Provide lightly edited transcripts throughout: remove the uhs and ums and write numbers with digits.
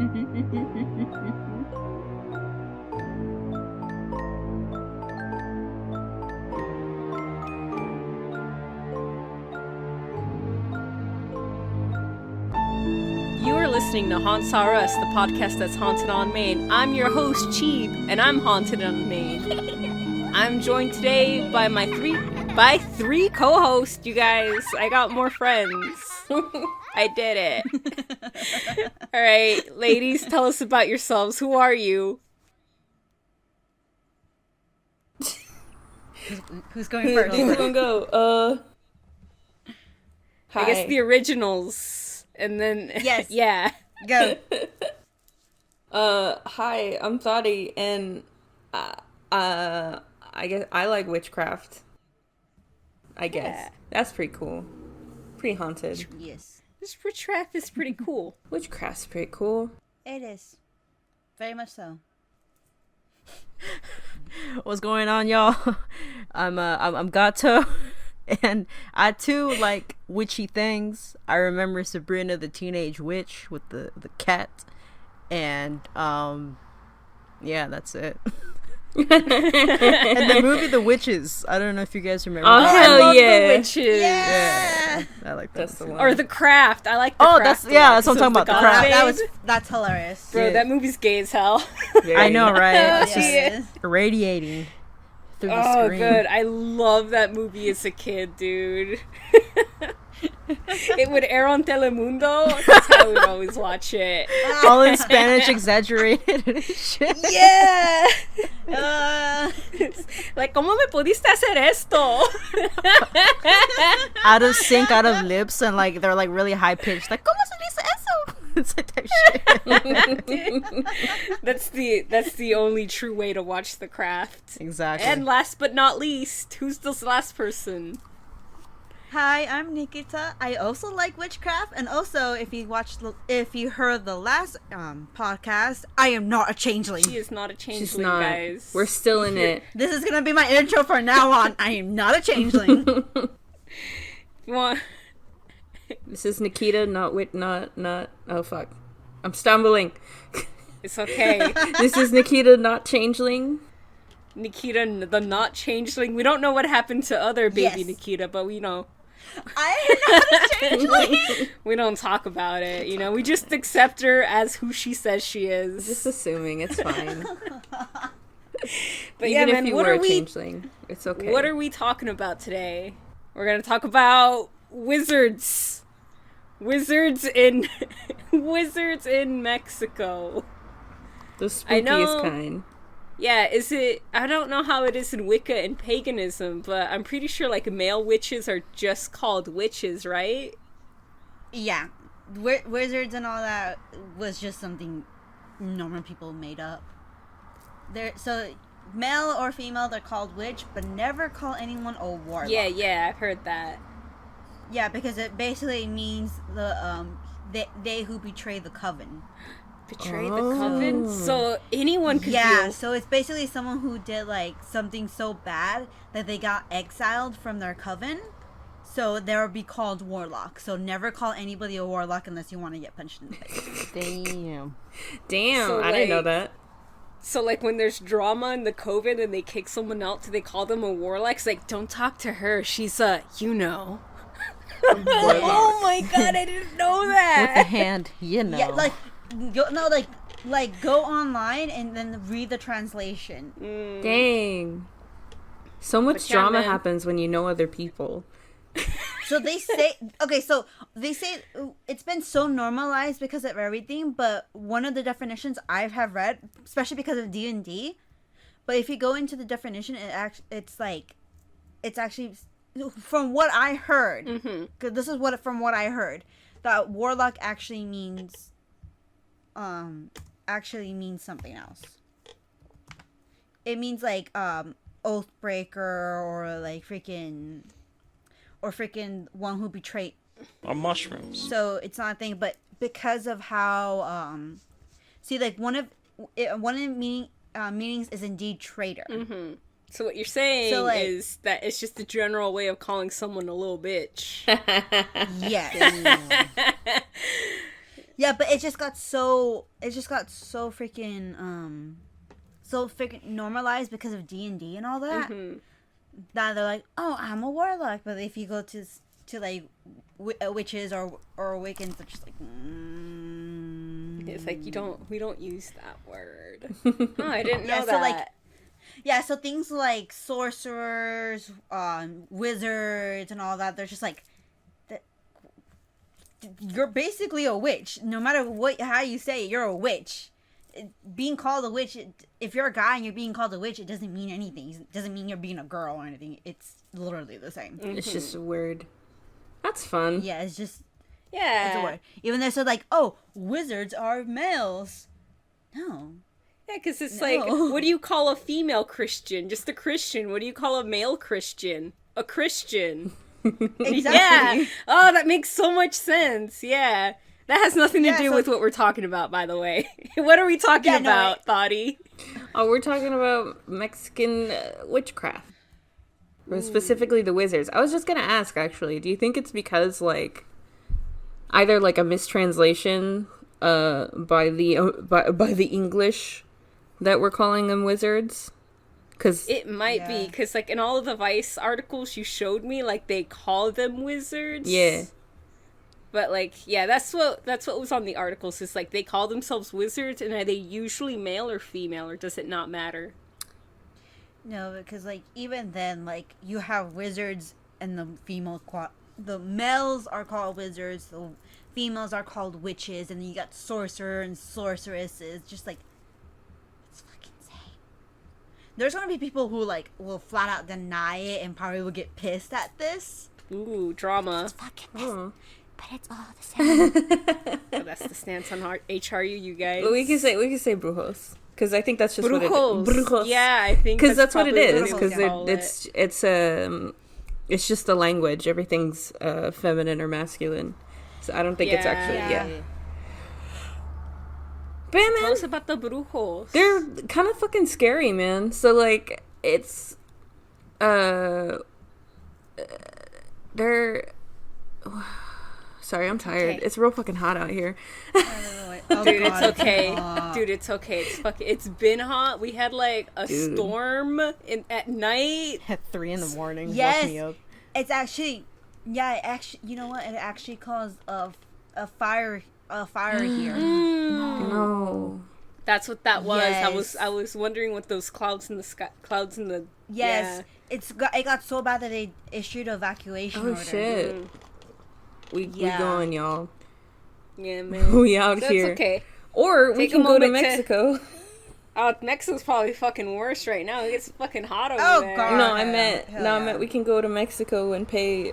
You are listening to HauntsRUs, the podcast that's haunted on Maine. I'm your host, Cheeb, and I'm haunted on Maine. I'm joined today by my three co-hosts, you guys. I got more friends. I did it. All right, ladies, tell us about yourselves. Who are you? Who's going first? Who's gonna go? Hi. I guess the originals. And then Yes. Yeah. Go. Hi, I'm Thottie, and I guess I like Witchcraft. I guess. Yeah. That's pretty cool. Pretty haunted. Yes. This Witchcraft is pretty cool. Witchcraft's pretty cool. It is. Very much so. What's going on, y'all? I'm Gato, and I too like witchy things. I remember Sabrina the Teenage Witch with the cat, and yeah, that's it. And the movie The Witches. I don't know if you guys remember. Oh, that. I hell love yeah. the witches. Yeah, I like that. That's the too. one. Or The Craft. I like The Oh, Craft. that's- yeah, that's what I'm talking about, The Craft. That's hilarious. Bro, Yeah. that movie's gay as hell. I know, right? It's just Yeah. radiating through the Oh, screen. good. I love that movie as a kid, dude. It would air on Telemundo. That's how I would always watch it. All in Spanish, exaggerated and shit. Yeah. Uh, Like, ¿cómo me pudiste hacer esto? Out of sync, out of lips, and like they're like really high pitched. Like, ¿cómo se dice eso? It's like that shit. That's the only true way to watch The Craft. Exactly. And last but not least, who's this last person? Hi, I'm Nikita. I also like Witchcraft, and also if you heard the last podcast, I am not a changeling. She is not a She's changeling, not. guys. We're still in it. This is gonna be my intro from now on. I am not a changeling. You want... This is Nikita, not. Oh, fuck. I'm stumbling. It's okay. This is Nikita, not changeling. Nikita, the not changeling. We don't know what happened to other baby Yes. Nikita, but we know. I am not a changeling. We don't talk about it, you know. We just accept her as who she says she is. Just assuming it's fine. But Even yeah, if man, you what were are a we? changeling, it's okay. What are we talking about today? We're gonna talk about wizards. Wizards in wizards in Mexico. the I know- spookiest kind? Yeah, is it? I don't know how it is in Wicca and paganism, but I'm pretty sure like male witches are just called witches, right? Yeah, wizards and all that was just something normal people made up. So male or female, they're called witch, but never call anyone a warlock. Yeah, I've heard that. Yeah, because it basically means the they who betray the coven. Betray the coven? So anyone could Yeah, be so it's basically someone who did like something so bad that they got exiled from their coven. So they would be called warlock. So never call anybody a warlock unless you want to get punched in the face. Damn, So, I didn't know like- that. So, like, when there's drama in the coven and they kick someone out, do they call them a warlock? It's like, don't talk to her. She's you know. Oh my god, I didn't know With the that. hand, you know. Yeah, go online and then read the translation. Dang. So much But yeah, drama man. happens when you know other people. So they say, okay, so they say it's been so normalized because of everything, but one of the definitions I have read, especially because of D&D, but if you go into the definition, it's actually, from what I heard, because this is from what I heard, that warlock actually means something else. It means like, oathbreaker or like freaking one who betrayed On mushrooms. So it's not a thing, but because of how see, like one of the meanings is indeed traitor. So what you're saying So, like- is that it's just a general way of calling someone a little bitch. Yes. Yeah, but it just got so freaking normalized because of D&D and all that. Mhm. That they're like, oh, I'm a warlock. But if you go to like witches or Wiccans, they're just like, It's like we don't use that word. Oh, I didn't know Yeah, so, that. like, yeah, so things like sorcerers, wizards, and all that, they're just like, you're basically a witch. No matter how you say it, you're a witch. Being called a witch, if you're a guy and you're being called a witch, it doesn't mean anything. It doesn't mean you're being a girl or anything. It's literally the same. It's just a word. That's fun. Yeah, it's just, Yeah. it's a word. Even though they're like, oh, wizards are males. No. Yeah, because it's No. like, what do you call a female Christian? Just a Christian. What do you call a male Christian? A Christian. Exactly. Yeah. Oh, that makes so much sense. Yeah. That has nothing to Yeah, do so- with what we're talking about, by the way. What are we talking Yeah, no, about, Thottie? Oh, we're talking about Mexican witchcraft. Or specifically the wizards. I was just gonna ask, actually, do you think it's because, like, either, like, a mistranslation by the English that we're calling them wizards? Because It might be, Yeah. because, like, in all of the Vice articles you showed me, like, they call them wizards. yeah. But, like, yeah, that's what was on the articles. Is like, they call themselves wizards, and are they usually male or female, or does it not matter? No, because, like, even then, like, you have wizards and the males are called wizards, the females are called witches, and then you got sorcerer and sorceresses. Just, like, it's fucking insane. There's gonna be people who, like, will flat out deny it and probably will get pissed at this. Ooh, drama. Fucking Oh. but it's all the same. Oh, that's the stance on HRU, you guys. Well, we can say brujos. Because I think that's just what it is. Brujos. Yeah, I think Because that's what it probably is. they would Because call it. it's just a language. Everything's feminine or masculine. So I don't think it's actually yeah. But yeah, Tell man, us about the brujos. they're kind of fucking scary, man. So like it's they're sorry, I'm tired. Okay. It's real fucking hot out here. Oh, Dude, God, it's okay. God. Dude, it's okay. It's been hot. We had like a Dude. storm at night. At 3 a.m. Yes. woke me up. It's actually, yeah. It actually, you know what? It actually caused a fire here. No. That's what that was. Yes. I was wondering what those clouds in the sky, clouds in the Yes, it got so bad that they issued an evacuation Oh order. shit. We Yeah. going, y'all. Yeah, man. We out That's here. okay. Or we Take a can go to moment to- Mexico. Mexico's probably fucking worse right now. It gets fucking hot over Oh, there. God. No, I hell meant yeah. we can go to Mexico and pay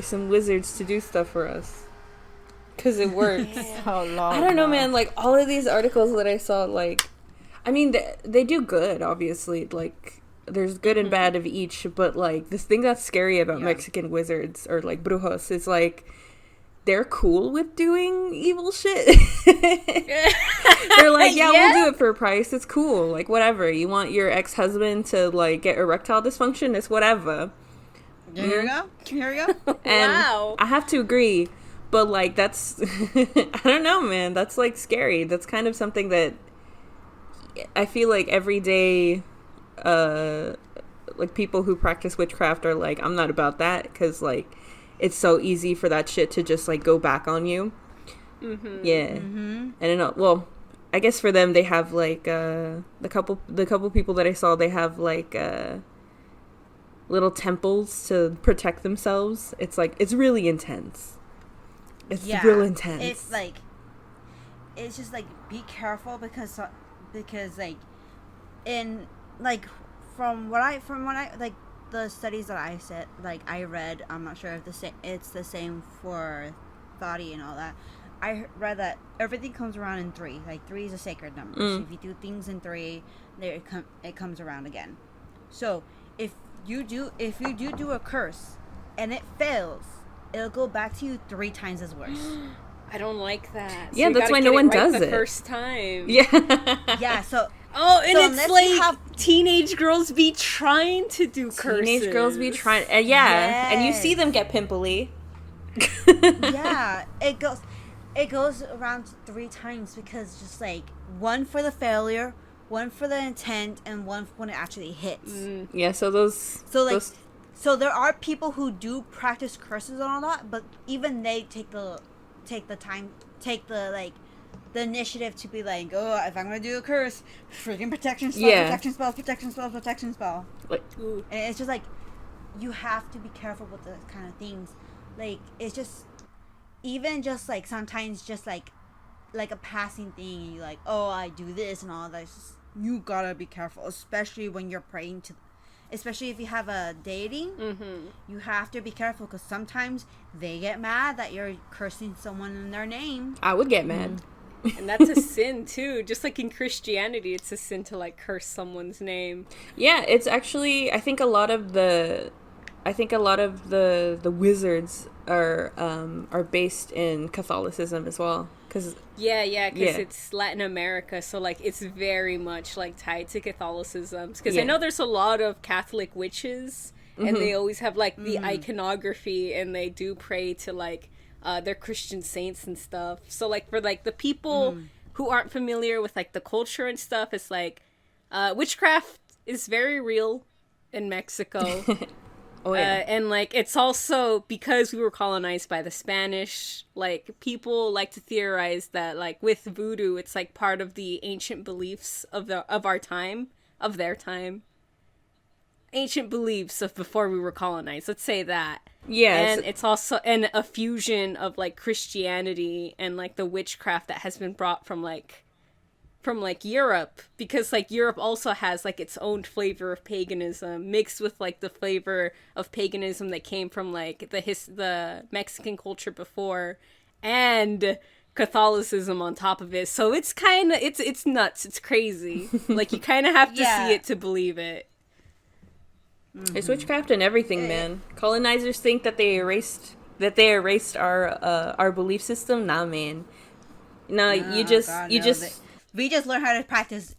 some wizards to do stuff for us. Cause it works. Oh, Lord. I don't know, man. Like all of these articles that I saw, like, I mean, they do good. Obviously, like there's good and bad of each. But like this thing that's scary about Yeah. Mexican wizards or like brujos is like they're cool with doing evil shit. They're like, yeah, we'll do it for a price. It's cool. Like whatever. You want your ex-husband to like get erectile dysfunction? It's whatever. Here we go. Here we go. And Wow. I have to agree, but like that's I don't know, man. That's like scary. That's kind of something that I feel like everyday like people who practice witchcraft are like, I'm not about that because like it's so easy for that shit to just like go back on you. Mm-hmm. Yeah. And then, well, I guess for them they have like the couple people that I saw, they have like little temples to protect themselves. It's like it's really intense. It's real intense. It's like, it's just like be careful because like in like from what I like the studies that I said like I read, I'm not sure if it's the same for Thottie and all that. I read that everything comes around in 3. Like 3 is a sacred number. So if you do things in 3, there it comes around again. So if you do a curse and it fails, it'll go back to you 3 times as worse. I don't like that. Yeah, you that's gotta why get no one right does the it. first time. Yeah. Yeah. So Oh, and So it's unless you like have- teenage girls be trying to do curses. Teenage girls be trying, and you see Yes. them get pimply. yeah, it goes. it goes around 3 times because just like one for the failure, one for the intent, and one when it actually hits. Yeah, so those... So like, those... so there are people who do practice curses and all that, but even they take the the initiative to be like, oh, if I'm gonna do a curse, freaking protection spell, protection spell. Like, and it's just like, you have to be careful with those kind of things. Like, it's just, even just like sometimes just like a passing thing, you like, oh, I do this and all that. It's just, you gotta be careful, especially when you're praying to, especially if you have a deity. You have to be careful because sometimes they get mad that you're cursing someone in their name. I would get mad. And that's a sin too. Just like in Christianity, it's a sin to like curse someone's name. Yeah, it's actually, I think a lot of the wizards are based in Catholicism as well. Because it's Latin America, so like it's very much like tied to Catholicism. Because I know there's a lot of Catholic witches, and they always have like the iconography, and they do pray to like their Christian saints and stuff. So like for like the people who aren't familiar with like the culture and stuff, it's like witchcraft is very real in Mexico. Oh, yeah. And like it's also because we were colonized by the Spanish, like people like to theorize that like with voodoo it's like part of the ancient beliefs of their time, ancient beliefs of before we were colonized, let's say that. Yes. And it's also a fusion of like Christianity and like the witchcraft that has been brought from Europe, because like Europe also has like its own flavor of paganism mixed with like the flavor of paganism that came from like the Mexican culture before, and Catholicism on top of it. So it's kind of it's nuts, it's crazy. Like you kind of have to see it to believe it. It's witchcraft and everything, man. Colonizers think that they erased our belief system. Nah, man. No, you just we just learn how to practice.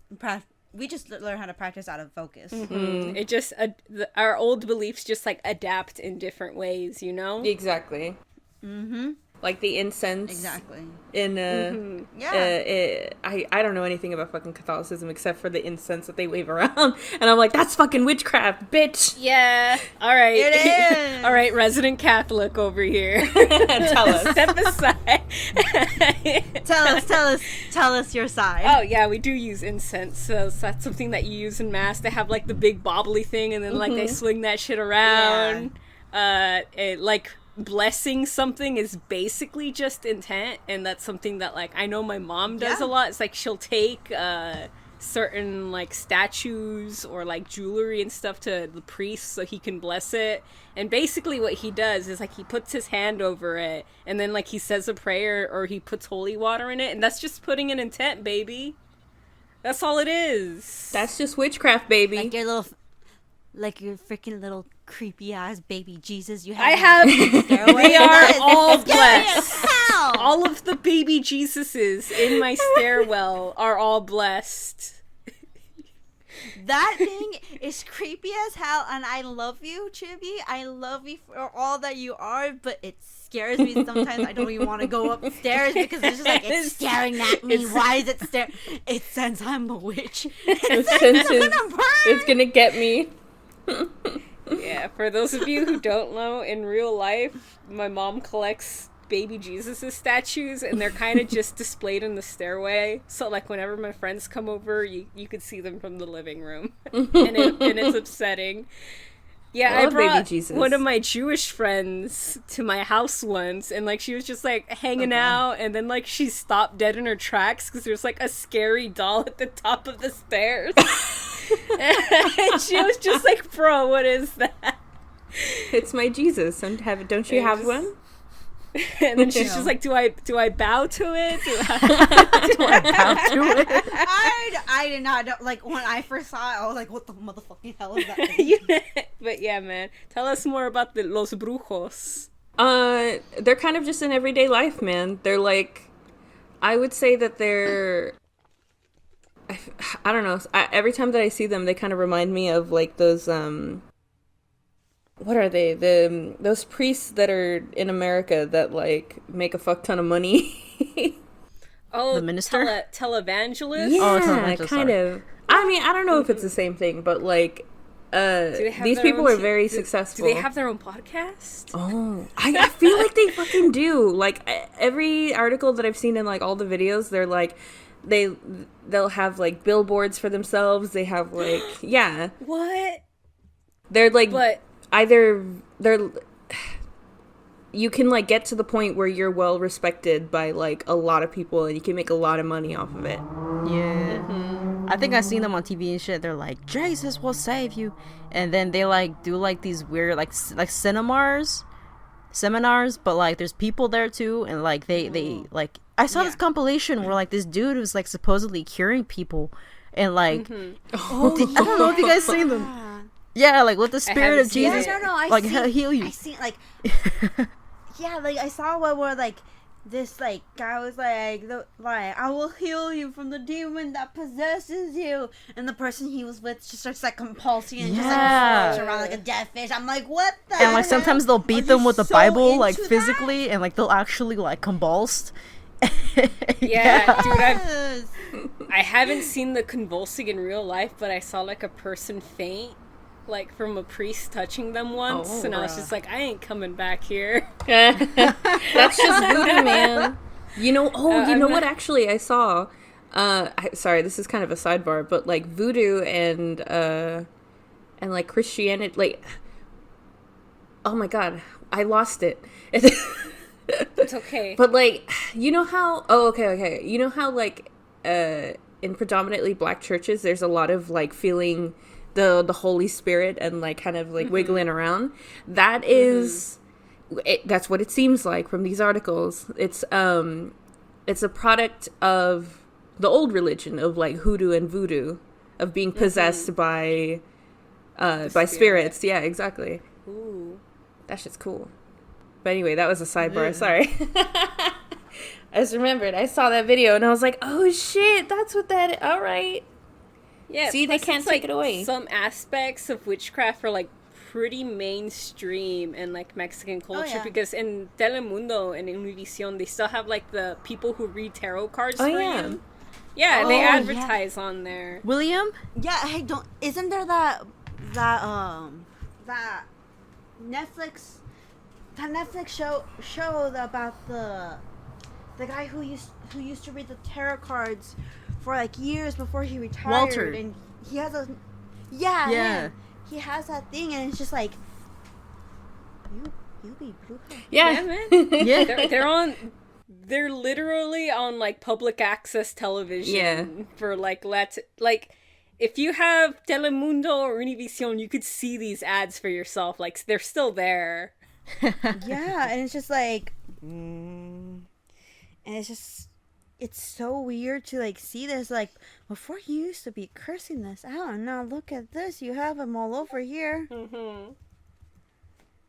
We just learn how to practice out of focus. It just our old beliefs just like adapt in different ways, you know. Exactly. Like the incense. Exactly. In I don't know anything about fucking Catholicism except for the incense that they wave around, and I'm like, that's fucking witchcraft, bitch. Yeah. All right. It is. All right, resident Catholic over here. Tell us. Step aside. Tell us your side. Oh yeah, we do use incense. So that's something that you use in mass. They have like the big bobbly thing, and then like they swing that shit around. Like blessing something is basically just intent, and that's something that like I know my mom does a lot. It's like she'll take certain like statues or like jewelry and stuff to the priest so he can bless it, and basically what he does is like he puts his hand over it and then like he says a prayer or he puts holy water in it, and that's just putting an intent, baby. That's all it is. That's just witchcraft, baby. Like your freaking little creepy ass baby Jesus you have. I have. They are all blessed. Hell. All of the baby Jesuses in my stairwell are all blessed. That thing is creepy as hell, and I love you, Chibi. I love you for all that you are, but it scares me sometimes. I don't even want to go upstairs because it's just like, it's staring at me. Why is it staring? It says I'm a witch. It's gonna get me. Yeah, for those of you who don't know, in real life, my mom collects baby Jesus' statues, and they're kind of just displayed in the stairway. So, like, whenever my friends come over, you could see them from the living room. and it's upsetting. Yeah, I brought one of my Jewish friends to my house once, and, like, she was just, like, hanging out, and then, like, she stopped dead in her tracks because there's, like, a scary doll at the top of the stairs. And she was just like, bro, what is that? It's my Jesus. Don't you have one? And then she's just like, do I bow to it? Do I bow to it? I did not know. Like, when I first saw it, I was like, what the motherfucking hell is that thing? But yeah, man. Tell us more about the Los Brujos. They're kind of just in everyday life, man. They're like, I would say that they're, I don't know. Every time that I see them, they kind of remind me of like those, what are they? Those priests that are in America that like make a fuck ton of money. Oh, The minister? Televangelist? Yeah, Oh, televangelist, kind sorry. of. I mean, I don't know if it's the same thing, but like, Do they have these their people own are very do successful. they have their own podcast? Oh, I feel like they fucking do. Like every article that I've seen in like all the videos, they're like, they'll have like billboards for themselves. They have like, yeah, What? they're like But either they're. You can like get to the point where you're well respected by like a lot of people and you can make a lot of money off of it. Yeah. I think I've seen them on TV and shit. They're like, Jesus will save you. And then they like do like these weird like seminars, but like there's people there too. And like they like, I saw this compilation where like this dude was like supposedly curing people. And like, Oh, I don't know if you guys seen them. Yeah, like with the spirit haven't of seen Jesus, it. I like see, he'll heal you. I see like, yeah, like I saw one where like this like guy was like I will heal you from the demon that possesses you, and the person he was with just starts like compulsing and just like Yeah. floats around like a dead fish. I'm like, what the? And like heck? sometimes they'll Are beat you them with the so Bible like into physically, and like they'll actually like convulsed. yeah, dude, Yes. I haven't seen the convulsing in real life, but I saw like a person faint, like from a priest touching them once, Oh, and I was bruh. just like, I ain't coming back here. That's just voodoo, man. You know, you I'm know not- what actually I saw? Sorry, this is kind of a sidebar, but like voodoo and like Christianity, like, oh my god, I lost it. It's okay. But like, you know how? Oh, okay. You know how like in predominantly black churches, there's a lot of like feeling the Holy Spirit and like kind of like wiggling around. That is, that's what it seems like from these articles. It's a product of the old religion of like hoodoo and voodoo, of being possessed by spirits. Yeah, exactly. Ooh. That shit's cool. But anyway, that was a sidebar. Sorry. I just remembered. I saw that video and I was like, oh shit, that's what that is. All right. Yeah, See, they plus can't it's, take like, it away. Some aspects of witchcraft are like pretty mainstream in like Mexican culture yeah. because in Telemundo and Univision they still have like the people who read tarot cards Oh, for yeah. you. Yeah, they Oh, yeah. advertise on there. William? Yeah, hey, don't. Isn't there that Netflix show about the guy who used to read the tarot cards for like years before he retired, Walter. and he has a yeah Yeah. he has that thing, and it's just like you be blue. Yeah, man. Yeah. They're literally on like public access television. Yeah. For like if you have Telemundo or Univision, you could see these ads for yourself. Like they're still there. Yeah, and it's just like, and it's so weird to like see this. Like before, you used to be cursing this out, and now look at this. You have them all over here, Mm-hmm.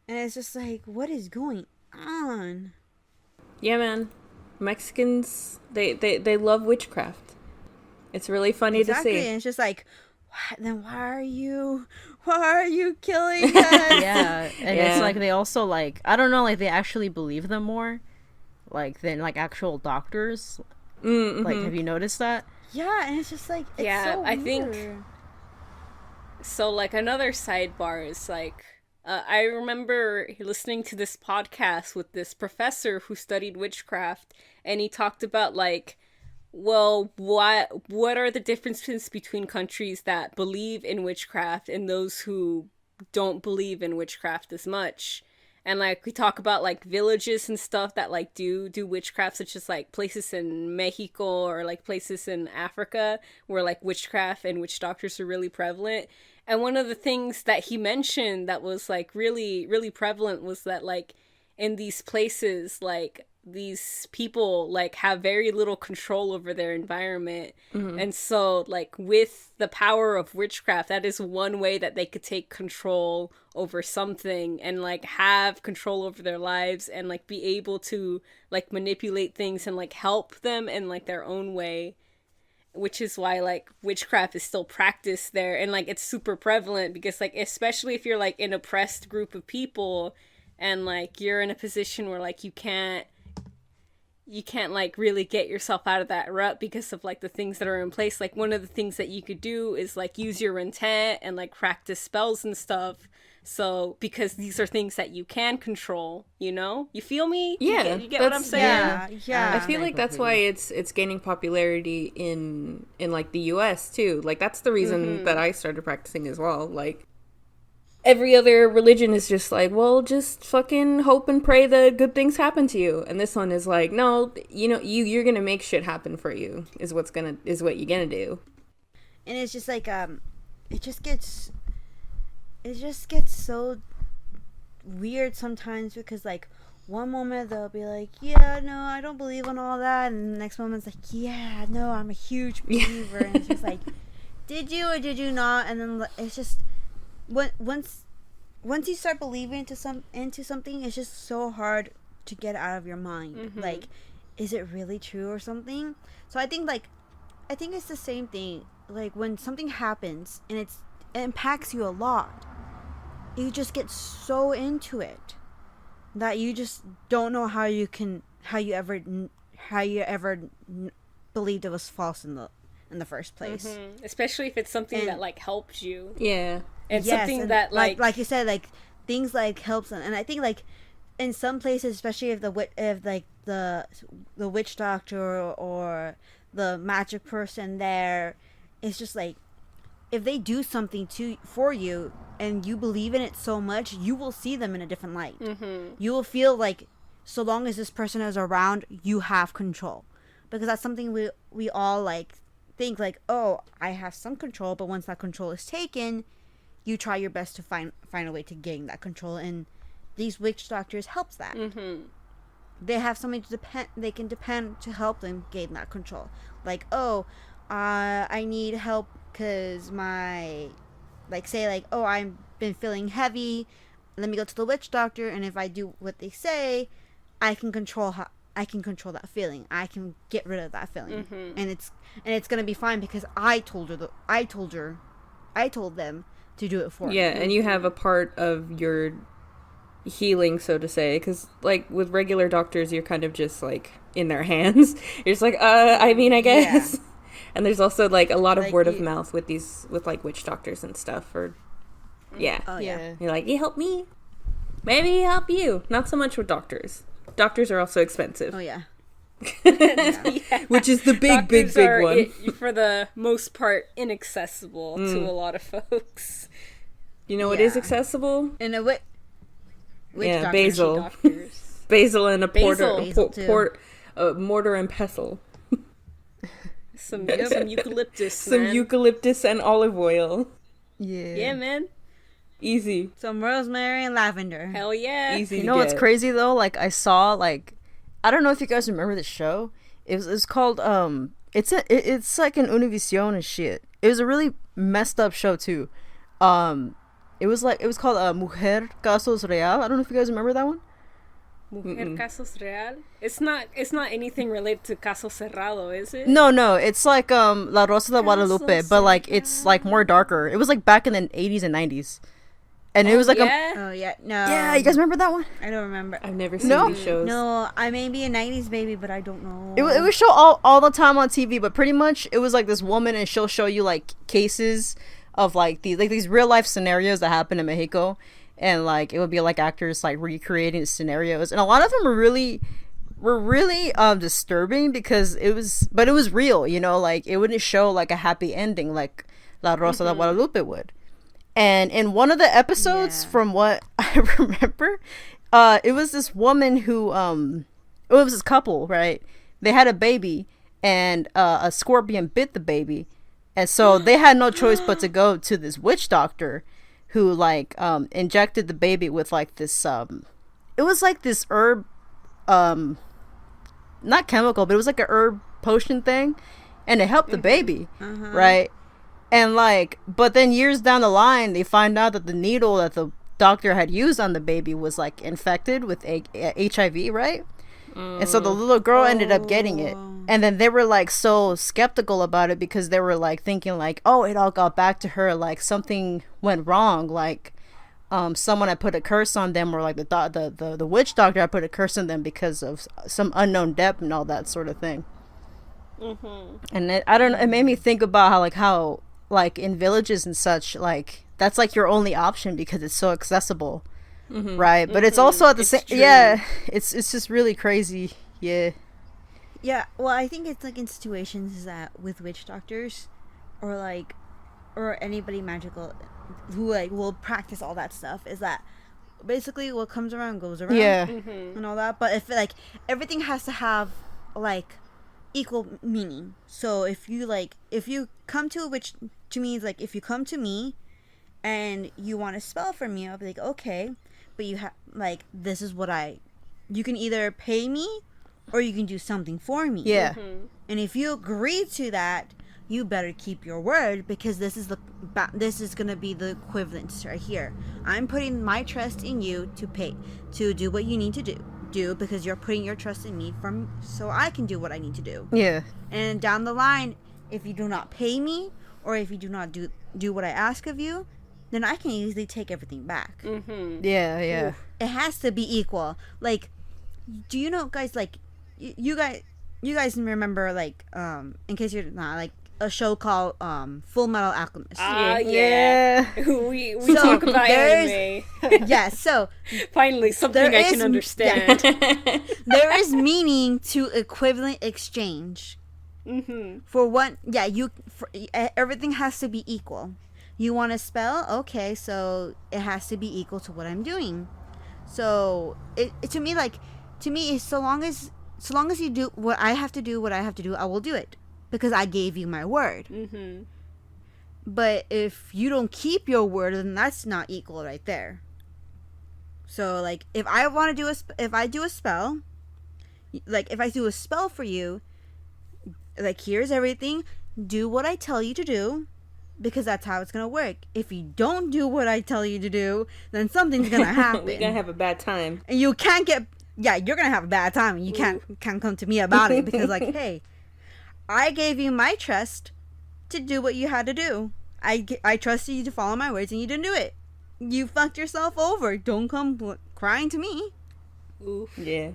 and it's just like, what is going on? Yeah, man. Mexicans, they love witchcraft. It's really funny Exactly, to see. and it's just like, then why are you killing us? Yeah. And Yeah. it's like they also like, I don't know, like they actually believe them more like than like actual doctors. Mm-hmm. Like, have you noticed that? Yeah, and it's just like, it's Yeah, so I think- weird. So, like, another sidebar is, like, I remember listening to this podcast with this professor who studied witchcraft, and he talked about, like, well, what are the differences between countries that believe in witchcraft and those who don't believe in witchcraft as much? And, like, we talk about, like, villages and stuff that, like, do witchcraft, such as, like, places in Mexico or, like, places in Africa where, like, witchcraft and witch doctors are really prevalent. And one of the things that he mentioned that was, like, really, really prevalent was that, like, in these places, like, these people, like, have very little control over their environment. And so, like, with the power of witchcraft, that is one way that they could take control over something and, like, have control over their lives and, like, be able to, like, manipulate things and, like, help them in, like, their own way. Which is why, like, witchcraft is still practiced there. And, like, it's super prevalent because, like, especially if you're, like, an oppressed group of people and, like, you're in a position where, like, you can't you can't like really get yourself out of that rut because of like the things that are in place. Like one of the things that you could do is like use your intent and like practice spells and stuff. So because these are things that you can control, you know? You feel me? Yeah, you get what I'm saying? Yeah. I feel like that's why it's gaining popularity in like the US too. Like that's the reason that I started practicing as well. Like every other religion is just like, well, just fucking hope and pray that good things happen to you. And this one is like, no, you know, you're gonna make shit happen for you is what you're gonna do. And it's just like it just gets so weird sometimes because like one moment they'll be like, yeah, no, I don't believe in all that, and the next moment's like, yeah, no, I'm a huge believer. And it's just like, did you or did you not? And then it's just once you start believing into something, it's just so hard to get out of your mind. Like, is it really true or something? So I think it's the same thing. Like when something happens and it impacts you a lot, you just get so into it that you just don't know how you ever believed it was false in the first place. Especially if it's something that like helps you. Yeah. And yes, something and that like you said, like things like helps them. And I think like in some places, especially if the witch doctor or the magic person there, it's just like if they do something for you and you believe in it so much, you will see them in a different light. You will feel like so long as this person is around, you have control, because that's something we all like think like, oh, I have some control, but once that control is taken, you try your best to find a way to gain that control, and these witch doctors helps that. They have somebody they can depend to help them gain that control. Like, oh, I need help because I've been feeling heavy. Let me go to the witch doctor, and if I do what they say, I can control that feeling. I can get rid of that feeling, and it's gonna be fine because I told them to do it for me. Yeah, and you have a part of your healing, so to say, because like with regular doctors, you're kind of just like in their hands. You're just like, I mean, I guess. Yeah. And there's also like a lot of like word of mouth with like witch doctors and stuff. Or yeah. Oh yeah. You're like, you help me, maybe he help you. Not so much with doctors. Doctors are also expensive. Oh yeah. Which is the big one. For the most part, inaccessible to a lot of folks. You know what is accessible? In a witch basil. Basil and a mortar and pestle. Some eucalyptus. Some eucalyptus and olive oil. Yeah, man. Easy. Some rosemary and lavender. Hell yeah. Easy. You know what's crazy though? Like I saw like, I don't know if you guys remember this show. It's called it's like an Univision and shit. It was a really messed up show too. It was called Mujer Casos Real. I don't know if you guys remember that one. Mujer Casos Real. It's not anything related to Caso Cerrado, is it? No. It's like La Rosa de Guadalupe, but like it's like more darker. It was like back in the 80s and 90s. And it was like no. Yeah, you guys remember that one? I don't remember. I've never seen these shows. No, I may be a 90s baby, but I don't know. It was show all the time on TV, but pretty much it was like this woman, and she'll show you like cases of like these real life scenarios that happen in Mexico, and like it would be like actors like recreating scenarios, and a lot of them were really disturbing because it was real, you know, like it wouldn't show like a happy ending like La Rosa de Guadalupe would. And in one of the episodes, from what I remember, it was this woman who it was this couple, right? They had a baby, and a scorpion bit the baby, and so they had no choice but to go to this witch doctor, who like injected the baby with like this it was like this herb, not chemical, but it was like a herb potion thing, and it helped the baby, right? And like, but then years down the line, they find out that the needle that the doctor had used on the baby was like infected with HIV, right? And so the little girl ended up getting it. And then they were like so skeptical about it because they were like thinking like, oh, it all got back to her, like something went wrong, like someone had put a curse on them, or like the witch doctor had put a curse on them because of some unknown debt and all that sort of thing. And I don't know, it made me think about how like in villages and such, like that's like your only option because it's so accessible, right? But it's also at the same, it's just really crazy. Yeah, well, I think it's like in situations that with witch doctors or anybody magical who like will practice all that stuff, is that basically what comes around goes around, and all that. But if like everything has to have like equal meaning. So if you come to a witch, to me is like, if you come to me and you want a spell from me, I'll be like, okay, but you have like, this is what you can either pay me or you can do something for me. Yeah. And if you agree to that, you better keep your word, because this is gonna be the equivalent right here. I'm putting my trust in you to do what you need to do, because you're putting your trust in me so I can do what I need to do. Yeah. And down the line, if you do not pay me, or if you do not do what I ask of you, then I can easily take everything back. Yeah. Ooh, it has to be equal. Like, do you know, guys, like, you guys remember, like, in case you're not, like, a show called Full Metal Alchemist. Yeah. we talk about anime. Yes, so finally something I can understand. There is meaning to equivalent exchange. For one, everything has to be equal. You want a spell? Okay, so it has to be equal to what I'm doing. So to me, so long as you do what I have to do, I will do it, because I gave you my word. But if you don't keep your word, then that's not equal right there. So like, if I do a spell, like if I do a spell for you, like, here's everything, do what I tell you to do, because that's how it's gonna work. If you don't do what I tell you to do, then something's gonna happen. We're gonna have a bad time. And you can't you're gonna have a bad time, and you can't come to me about it, because like, hey, I gave you my trust to do what you had to do. I trusted you to follow my words, and you didn't do it. You fucked yourself over. Don't come crying to me. Oof. Yeah.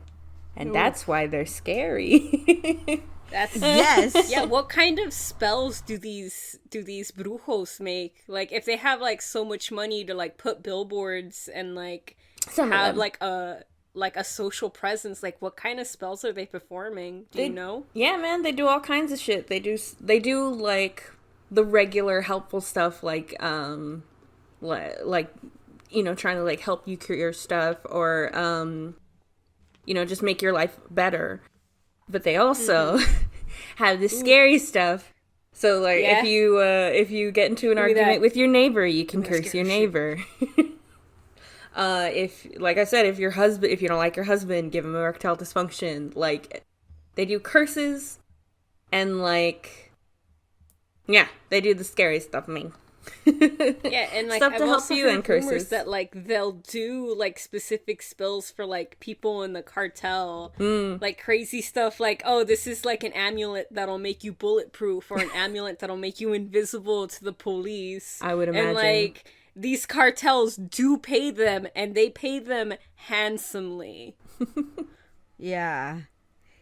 And that's why they're scary. Yes. Yeah, what kind of spells do these brujos make? Like, if they have like so much money to like put billboards and like have like a social presence, like what kind of spells are they performing? Do you know? Yeah, man, they do all kinds of shit. They do like the regular helpful stuff, like you know, trying to like help you cure stuff, or you know, just make your life better. But they also have the scary stuff. So like, if you get into an argument with your neighbor, you can curse your neighbor. If, like I said, if you don't like your husband, give him erectile dysfunction. Like, they do curses, and like, yeah, they do the scary stuff. I mean, yeah, and like, stuff I've to help also you, heard and curses rumors that like they'll do like specific spells for like people in the cartel, like crazy stuff. Like, oh, this is like an amulet that'll make you bulletproof, or an amulet that'll make you invisible to the police. I would imagine. And like, these cartels do pay them, and they pay them handsomely. Yeah.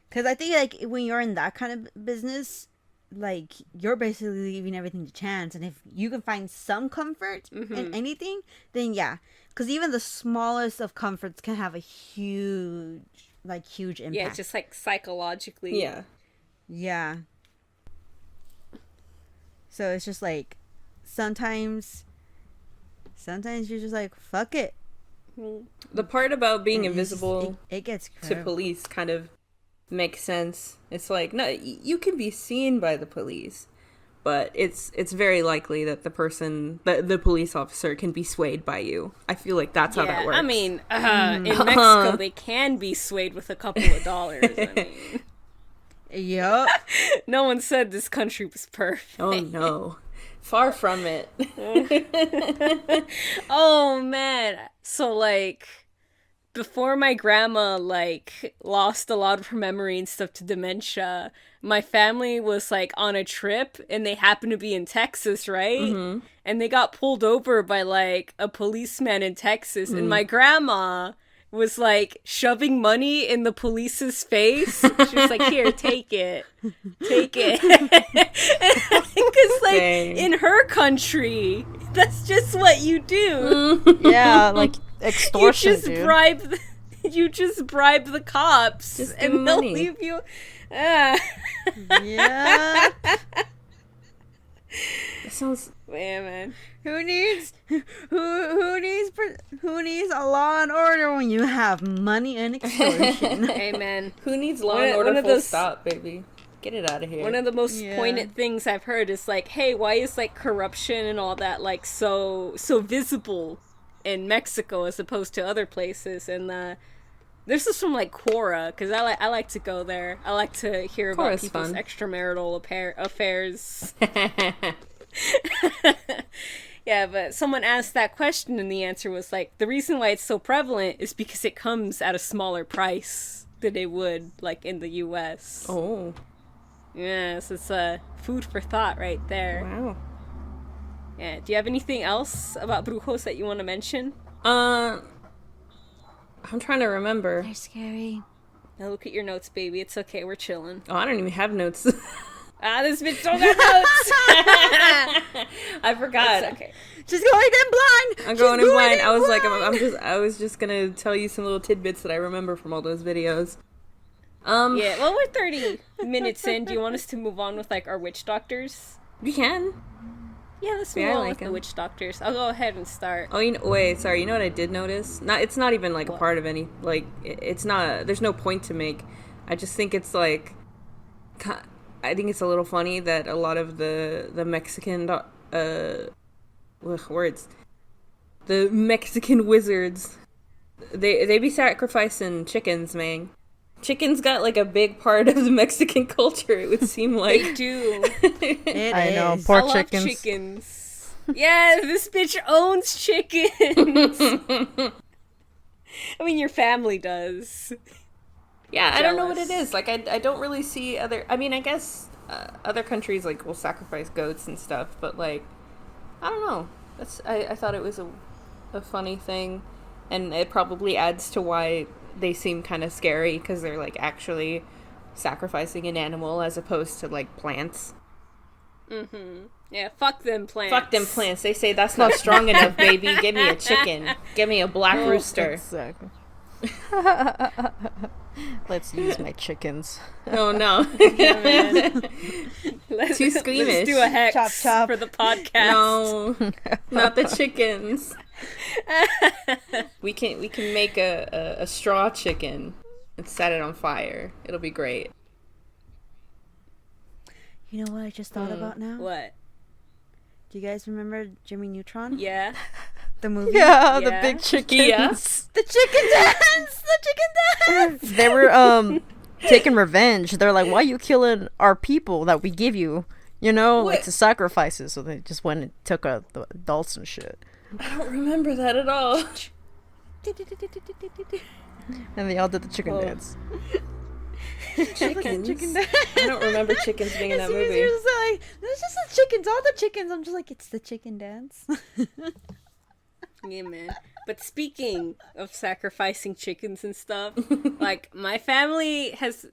Because I think, like, when you're in that kind of business, like, you're basically leaving everything to chance. And if you can find some comfort in anything, then yeah. Because even the smallest of comforts can have a huge impact. Yeah, just like psychologically. Yeah. Yeah. So it's just like, sometimes you're just like, fuck it. The part about being invisible it gets to police kind of makes sense. It's like, no, you can be seen by the police, but it's very likely that the police officer can be swayed by you. I feel like that's how that works. I mean, in Mexico, they can be swayed with a couple of dollars. I mean, yup. No one said this country was perfect. Oh no. Far from it. Oh man. So like, before my grandma like lost a lot of her memory and stuff to dementia, my family was like on a trip and they happened to be in Texas, right? Mm-hmm. And they got pulled over by like a policeman in Texas, and my grandma was like shoving money in the police's face. She was like, "Here, take it, take it," because like Dang. in her country, that's just what you do. Yeah, like extortion, You just dude. you just bribe the cops, Just give 'em and they'll money. leave you. Ah. Yeah. That sounds. Yeah, man. Who needs a law and order when you have money and extortion? Hey, man. Who needs law One- and order one of full those- stop, baby? Get it out of here. One of the most Yeah. poignant things I've heard is like, hey, why is like corruption and all that like so visible in Mexico as opposed to other places? And this is from like Quora, because I like to go there. I like to hear about Quora's people's fun. extramarital affairs. Yeah, but someone asked that question and the answer was like, the reason why it's so prevalent is because it comes at a smaller price than it would like in the US. Oh, Yes, it's food for thought right there. wow. Yeah. Do you have anything else about brujos that you want to mention? I'm trying to remember. They're scary. Now look at your notes, baby. It's okay. We're chilling. Oh, I don't even have notes. This bitch don't got notes. I forgot. It's okay. She's going in blind. I'm going in blind. I was just gonna tell you some little tidbits that I remember from all those videos. Yeah. Well, we're 30 minutes in. Do you want us to move on with like our witch doctors? You can. Yeah, let's move Yeah, I on like with the 'em. witch doctors. I'll go ahead and start. Oh, wait, sorry. You know what I did notice? It's not even like a What? part of any, like, it's not, there's no point to make. I just think it's like, I think it's a little funny that a lot of the Mexican, words, the Mexican wizards, they be sacrificing chickens, man. Chickens got like a big part of the Mexican culture, it would seem They like. do. I know, is. poor I love chickens. chickens. Yeah, this bitch owns chickens. I mean, your family does. Yeah, I don't know what it Jealous. is. Like, I don't really see other. I mean, I guess other countries like will sacrifice goats and stuff, but like, I don't know. I thought it was a funny thing, and it probably adds to why they seem kind of scary because they're like actually sacrificing an animal as opposed to like plants. Yeah, fuck them plants. Fuck them plants. They say that's not strong enough, baby. Give me a chicken. Give me a black rooster. Exactly. Let's use my chickens. Oh no. Let's, Too squeamish. Let's do a hex Chop, chop. for the podcast. No, not the chickens. We can make a straw chicken and set it on fire. It'll be great. You know what I just thought about now? What? Do you guys remember Jimmy Neutron? Yeah. The movie? Yeah, the Yeah. big chickens. Yeah. The chicken dance! The chicken dance! They were taking revenge. They're like, why you killing our people that we give you? You know, like What? to sacrifices. So they just went and took the adults and shit. I don't remember that at all. And they all did the chicken Oh. dance. Chickens. Chicken dance. I don't remember chickens being in that As soon as movie. you're just like, there's just the chickens, all the chickens. I'm just like, it's the chicken dance. Yeah, man. But speaking of sacrificing chickens and stuff, like my family has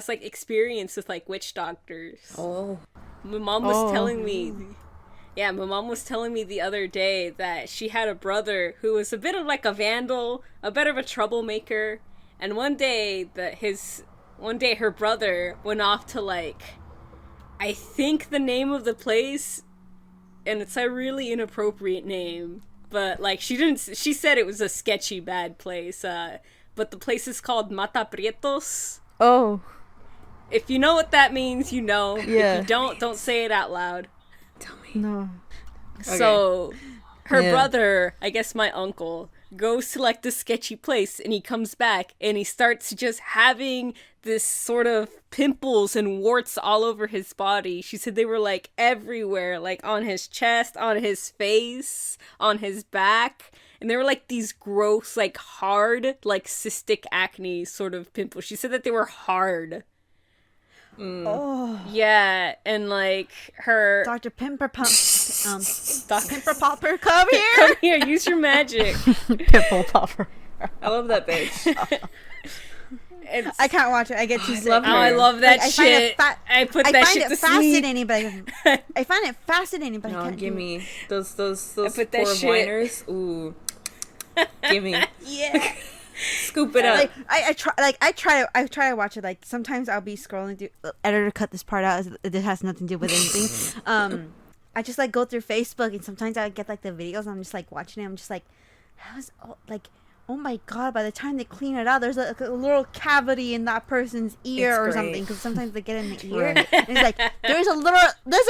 like experience with like witch doctors. Oh. My mom was Oh. telling me. Yeah, my mom was telling me the other day that she had a brother who was a bit of like a vandal, a bit of a troublemaker, and one day her brother went off to like, I think the name of the place, and it's a really inappropriate name, but like she said it was a sketchy bad place, but the place is called Mata Prietos. Oh. If you know what that means, you know. Yeah. If you don't say it out loud. Tell me. No. So her Yeah. brother, I guess my uncle, goes to like the sketchy place and he comes back and he starts just having this sort of pimples and warts all over his body. She said they were like everywhere, like on his chest, on his face, on his back. and they were like these gross, like hard, like cystic acne sort of pimples. She said that they were hard. Oh. Yeah, and like her Dr. Pimper Pimper Popper, come here. come here, use your magic. Pimple popper. I love that bitch. I can't watch it. I get too sick. love her. Oh, I love that Like, I find shit. it I put I that find shit it to sleep. fascinating, but I find it fascinating, but I No, can't give do it. me those put that poor shit- whiners. Ooh, give me. Yeah. Scoop it up. Like I try to watch it. Like sometimes I'll be scrolling through. Editor, cut this part out. It has nothing to do with anything. I just like go through Facebook, and sometimes I get like the videos. And I'm just like watching it. I'm just like, oh my god! By the time they clean it out, there's like a little cavity in that person's ear It's or great. something. Because sometimes they get in the ear, Right. and it's like there's a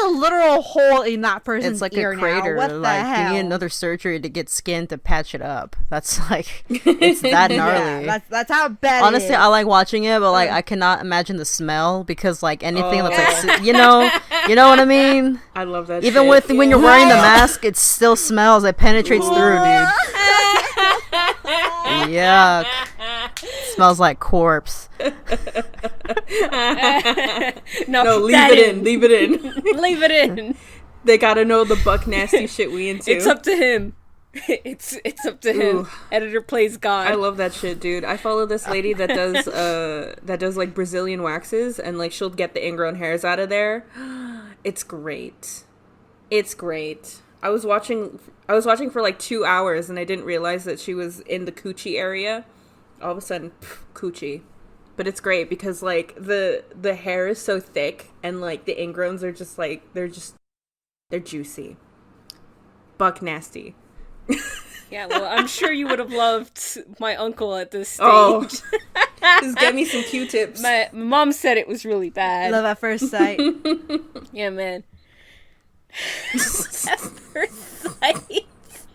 literal hole in that person's It's like ear a crater. now. What the Like hell? you need another surgery to get skin to patch it up. That's like it's that gnarly. Yeah, that's how bad. Honestly, it is. I like watching it, but like I cannot imagine the smell because like anything Oh. that's like you know what I mean. I love that. Even shit. with when you're wearing the mask, it still smells. It penetrates through, dude. Yuck. Smells like corpse. No, leave that it in. Leave it in. Leave it in. They gotta know the buck nasty shit we into. It's up to him. It's up to him. Ooh. Editor plays God. I love that shit, dude. I follow this lady that does like Brazilian waxes, and like she'll get the ingrown hairs out of there. It's great. It's great. I was watching for like 2 hours, and I didn't realize that she was in the coochie area. All of a sudden, coochie. But it's great because like the hair is so thick, and like the ingrowns are just like they're juicy. Buck nasty. Yeah, well, I'm sure you would have loved my uncle at this stage. Oh. Just get me some Q-tips. My mom said it was really bad. Love at first sight. Yeah, man. At first sight.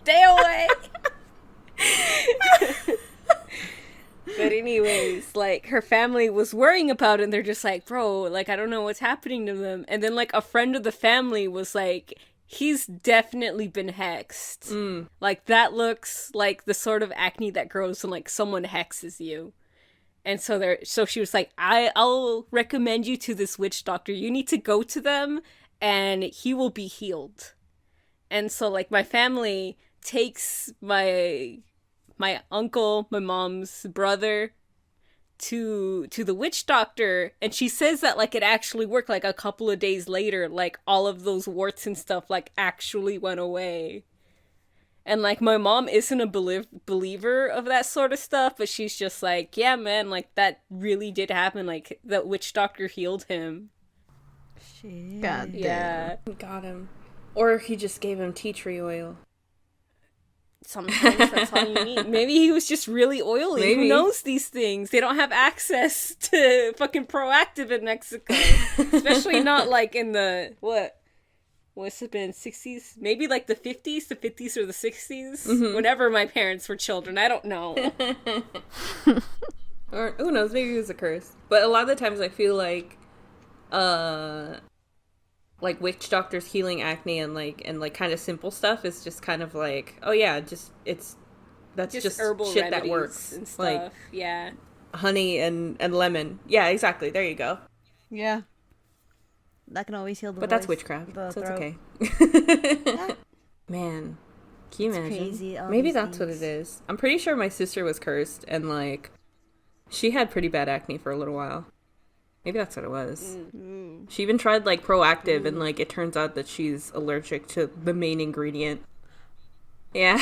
Stay away. But anyways, like, her family was worrying about it, and they're just like, bro, like, I don't know what's happening to them. And then, like, a friend of the family was like, he's definitely been hexed. Like, that looks like the sort of acne that grows when, like, someone hexes you. And so she was like, I'll recommend you to this witch doctor. You need to go to them, and he will be healed. And so, like, my family takes my uncle, my mom's brother, to the witch doctor, and she says that, like, it actually worked. Like, a couple of days later, like, all of those warts and stuff, like, actually went away. And, like, my mom isn't a believer of that sort of stuff, but she's just like, yeah, man, like, that really did happen. Like, the witch doctor healed him. Shit. God damn. Yeah. Got him. Or he just gave him tea tree oil. Sometimes that's all you need. Maybe he was just really oily. Who Maybe. knows these things? They don't have access to fucking Proactive in Mexico. Especially not like in the, what's it been, 60s? Maybe like the 50s or the 60s? Whenever my parents were children. I don't know. Or who knows, maybe it was a curse. But a lot of the times I feel like witch doctors healing acne and kind of simple stuff is just kind of like, oh yeah, that's just herbal shit that remedies works. and stuff. Like Yeah. honey and lemon. Yeah, exactly. There you go. Yeah. That can always heal the But that's voice, witchcraft, the so it's throat. okay. Man, can you imagine? crazy, all Maybe these that's what things. it is. I'm pretty sure my sister was cursed and like she had pretty bad acne for a little while. Maybe that's what it was. She even tried like Proactive and like it turns out that she's allergic to the main ingredient. Yeah.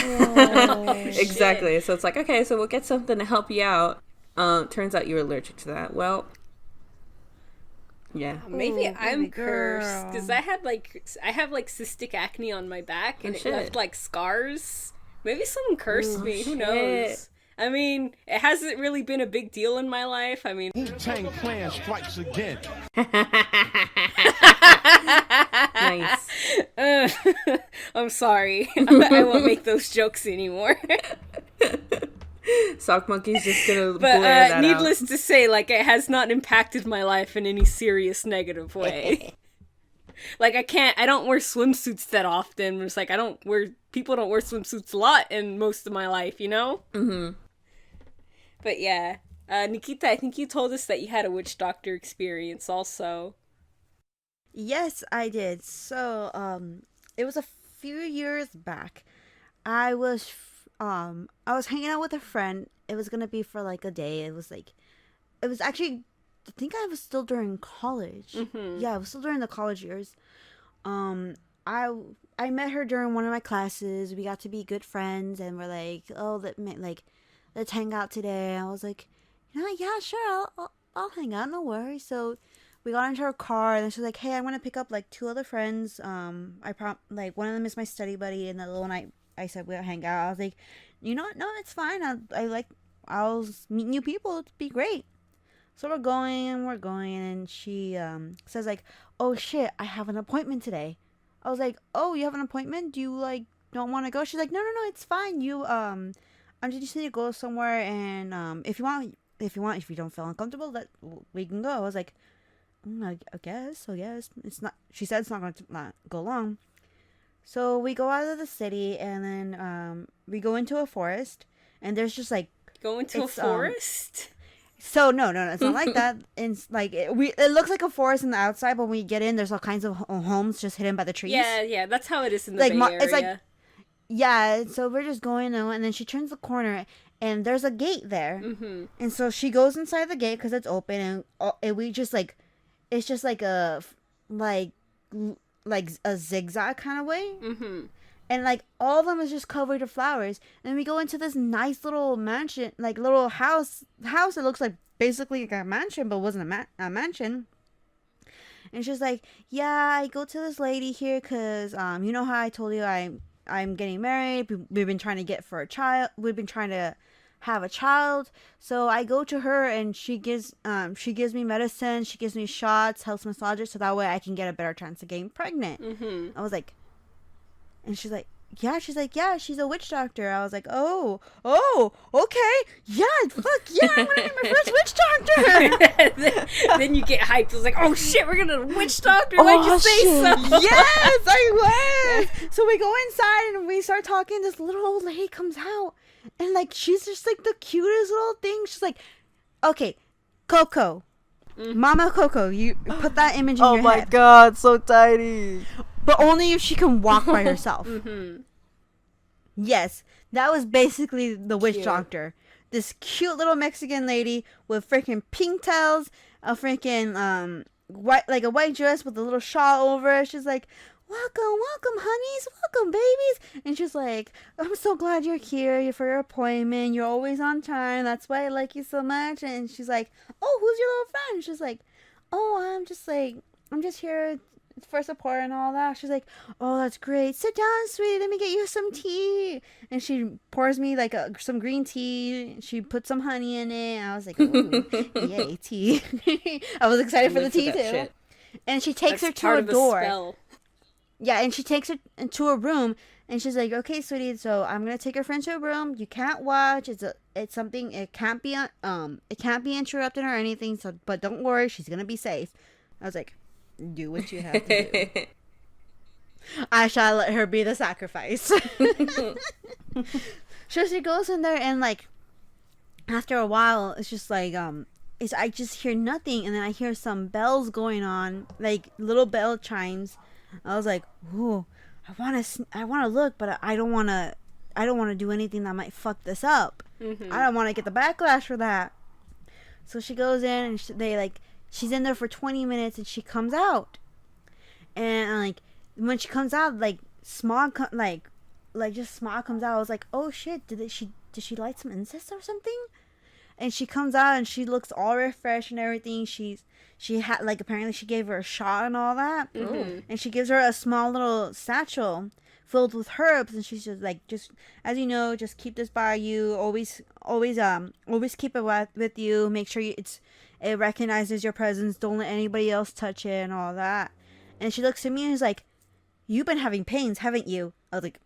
Exactly. So it's like, okay, so we'll get something to help you out. Turns out you're allergic to that. Well, yeah. Maybe Ooh, I'm baby cursed girl. because I have like cystic acne on my back and Oh, it shit. left like scars. Maybe someone cursed me. Who shit. knows? I mean, it hasn't really been a big deal in my life. I mean, Wu-Tang Clan strikes again. Nice. I'm sorry. I won't make those jokes anymore. Sock Monkey's just gonna But blare that needless out. to say, like, it has not impacted my life in any serious negative way. Like, I don't wear swimsuits that often. It's like, people don't wear swimsuits a lot in most of my life, you know? Mm-hmm. But yeah. Nikita, I think you told us that you had a witch doctor experience also. Yes, I did. So, it was a few years back. I was hanging out with a friend. It was gonna be for like a day. It was actually, I think I was still during college. Mm-hmm. Yeah, I was still during the college years. I met her during one of my classes. We got to be good friends, and we're like, oh, let's hang out today. I was like, yeah, sure, I'll hang out, no worries. So we got into her car, and then she's like, hey, I'm gonna pick up like two other friends. Like one of them is my study buddy, and the other one I said we'll hang out. I was like, you know what? No, it's fine. I'll meet new people. It'd be great. So we're going, and she says like, oh shit, I have an appointment today. I was like, oh, you have an appointment? Do you like don't want to go? She's like, no, it's fine. I just need to go somewhere, and if you don't feel uncomfortable, that we can go. I was like, I guess. It's not. She said it's not going to not go long. So we go out of the city, and then we go into a forest, and there's just like Go into a forest? So no, it's not like that. It's like it looks like a forest on the outside, but when we get in, there's all kinds of homes just hidden by the trees. Yeah, that's how it is in the Like Bay Area. it's like, yeah. So we're just going though, and then she turns the corner, and there's a gate there, Mm-hmm. and so she goes inside the gate because it's open, and we just like, it's just like a a zigzag kind of way. Mm-hmm. And, like, all of them is just covered with flowers. And we go into this nice little mansion, like, little house. House that looks like basically like a mansion, but wasn't a mansion. And she's like, yeah, I go to this lady here because, you know how I told you I'm getting married. We've been trying to get for a child. We've been trying to have a child. So I go to her, and she gives me medicine. She gives me shots, helps massage it, so that way I can get a better chance of getting pregnant. Mm-hmm. I was like, and she's like, yeah, she's a witch doctor. I was like, oh, okay, yeah, fuck yeah, I'm gonna be my first witch doctor. then you get hyped. It's like, oh shit, we're gonna witch doctor. Why'd you say so? Yes, I was. So we go inside and we start talking. This little old lady comes out, and like she's just like the cutest little thing. She's like, okay, Coco. Mama Coco, you put that image in your head. Oh my god, so tiny. But only if she can walk by herself. Mm-hmm. Yes, that was basically the witch Cute. doctor. This cute little Mexican lady with freaking pink tails, a freaking a white dress with a little shawl over it. She's like, welcome, honeys, welcome, babies. And she's like, I'm so glad you're here for your appointment. You're always on time. That's why I like you so much. And she's like, oh, who's your little friend? She's like, oh, I'm just here for support and all that. She's like, oh, that's great. Sit down, sweetie. Let me get you some tea. And she pours me like some green tea. She put some honey in it. I was like, ooh, yay, tea. I was excited for the tea too. Shit. And she takes That's her part to a of the door. spell. Yeah, and she takes her into a room, and she's like, okay, sweetie, so I'm gonna take your friend to a room. You can't watch. It's something. It can't be interrupted or anything. So, but don't worry, she's gonna be safe. I was like, do what you have to do. I shall let her be the sacrifice. So she goes in there, and like after a while, it's just like I just hear nothing, and then I hear some bells going on, like little bell chimes. I was like, ooh, I want to look, but I don't want to do anything that might fuck this up. Mm-hmm. I don't want to get the backlash for that. So she goes in, and she's in there for 20 minutes, and she comes out. And like when she comes out, like smog just smog comes out. I was like, oh shit, did she light some incense or something? And she comes out, and she looks all refreshed and everything. She had, like, apparently she gave her a shot and all that. Mm-hmm. And she gives her a small little satchel filled with herbs. And she's just like, just, as you know, just keep this by you. Always keep it with you. Make sure it recognizes your presence. Don't let anybody else touch it and all that. And she looks at me and is like, you've been having pains, haven't you? I was like,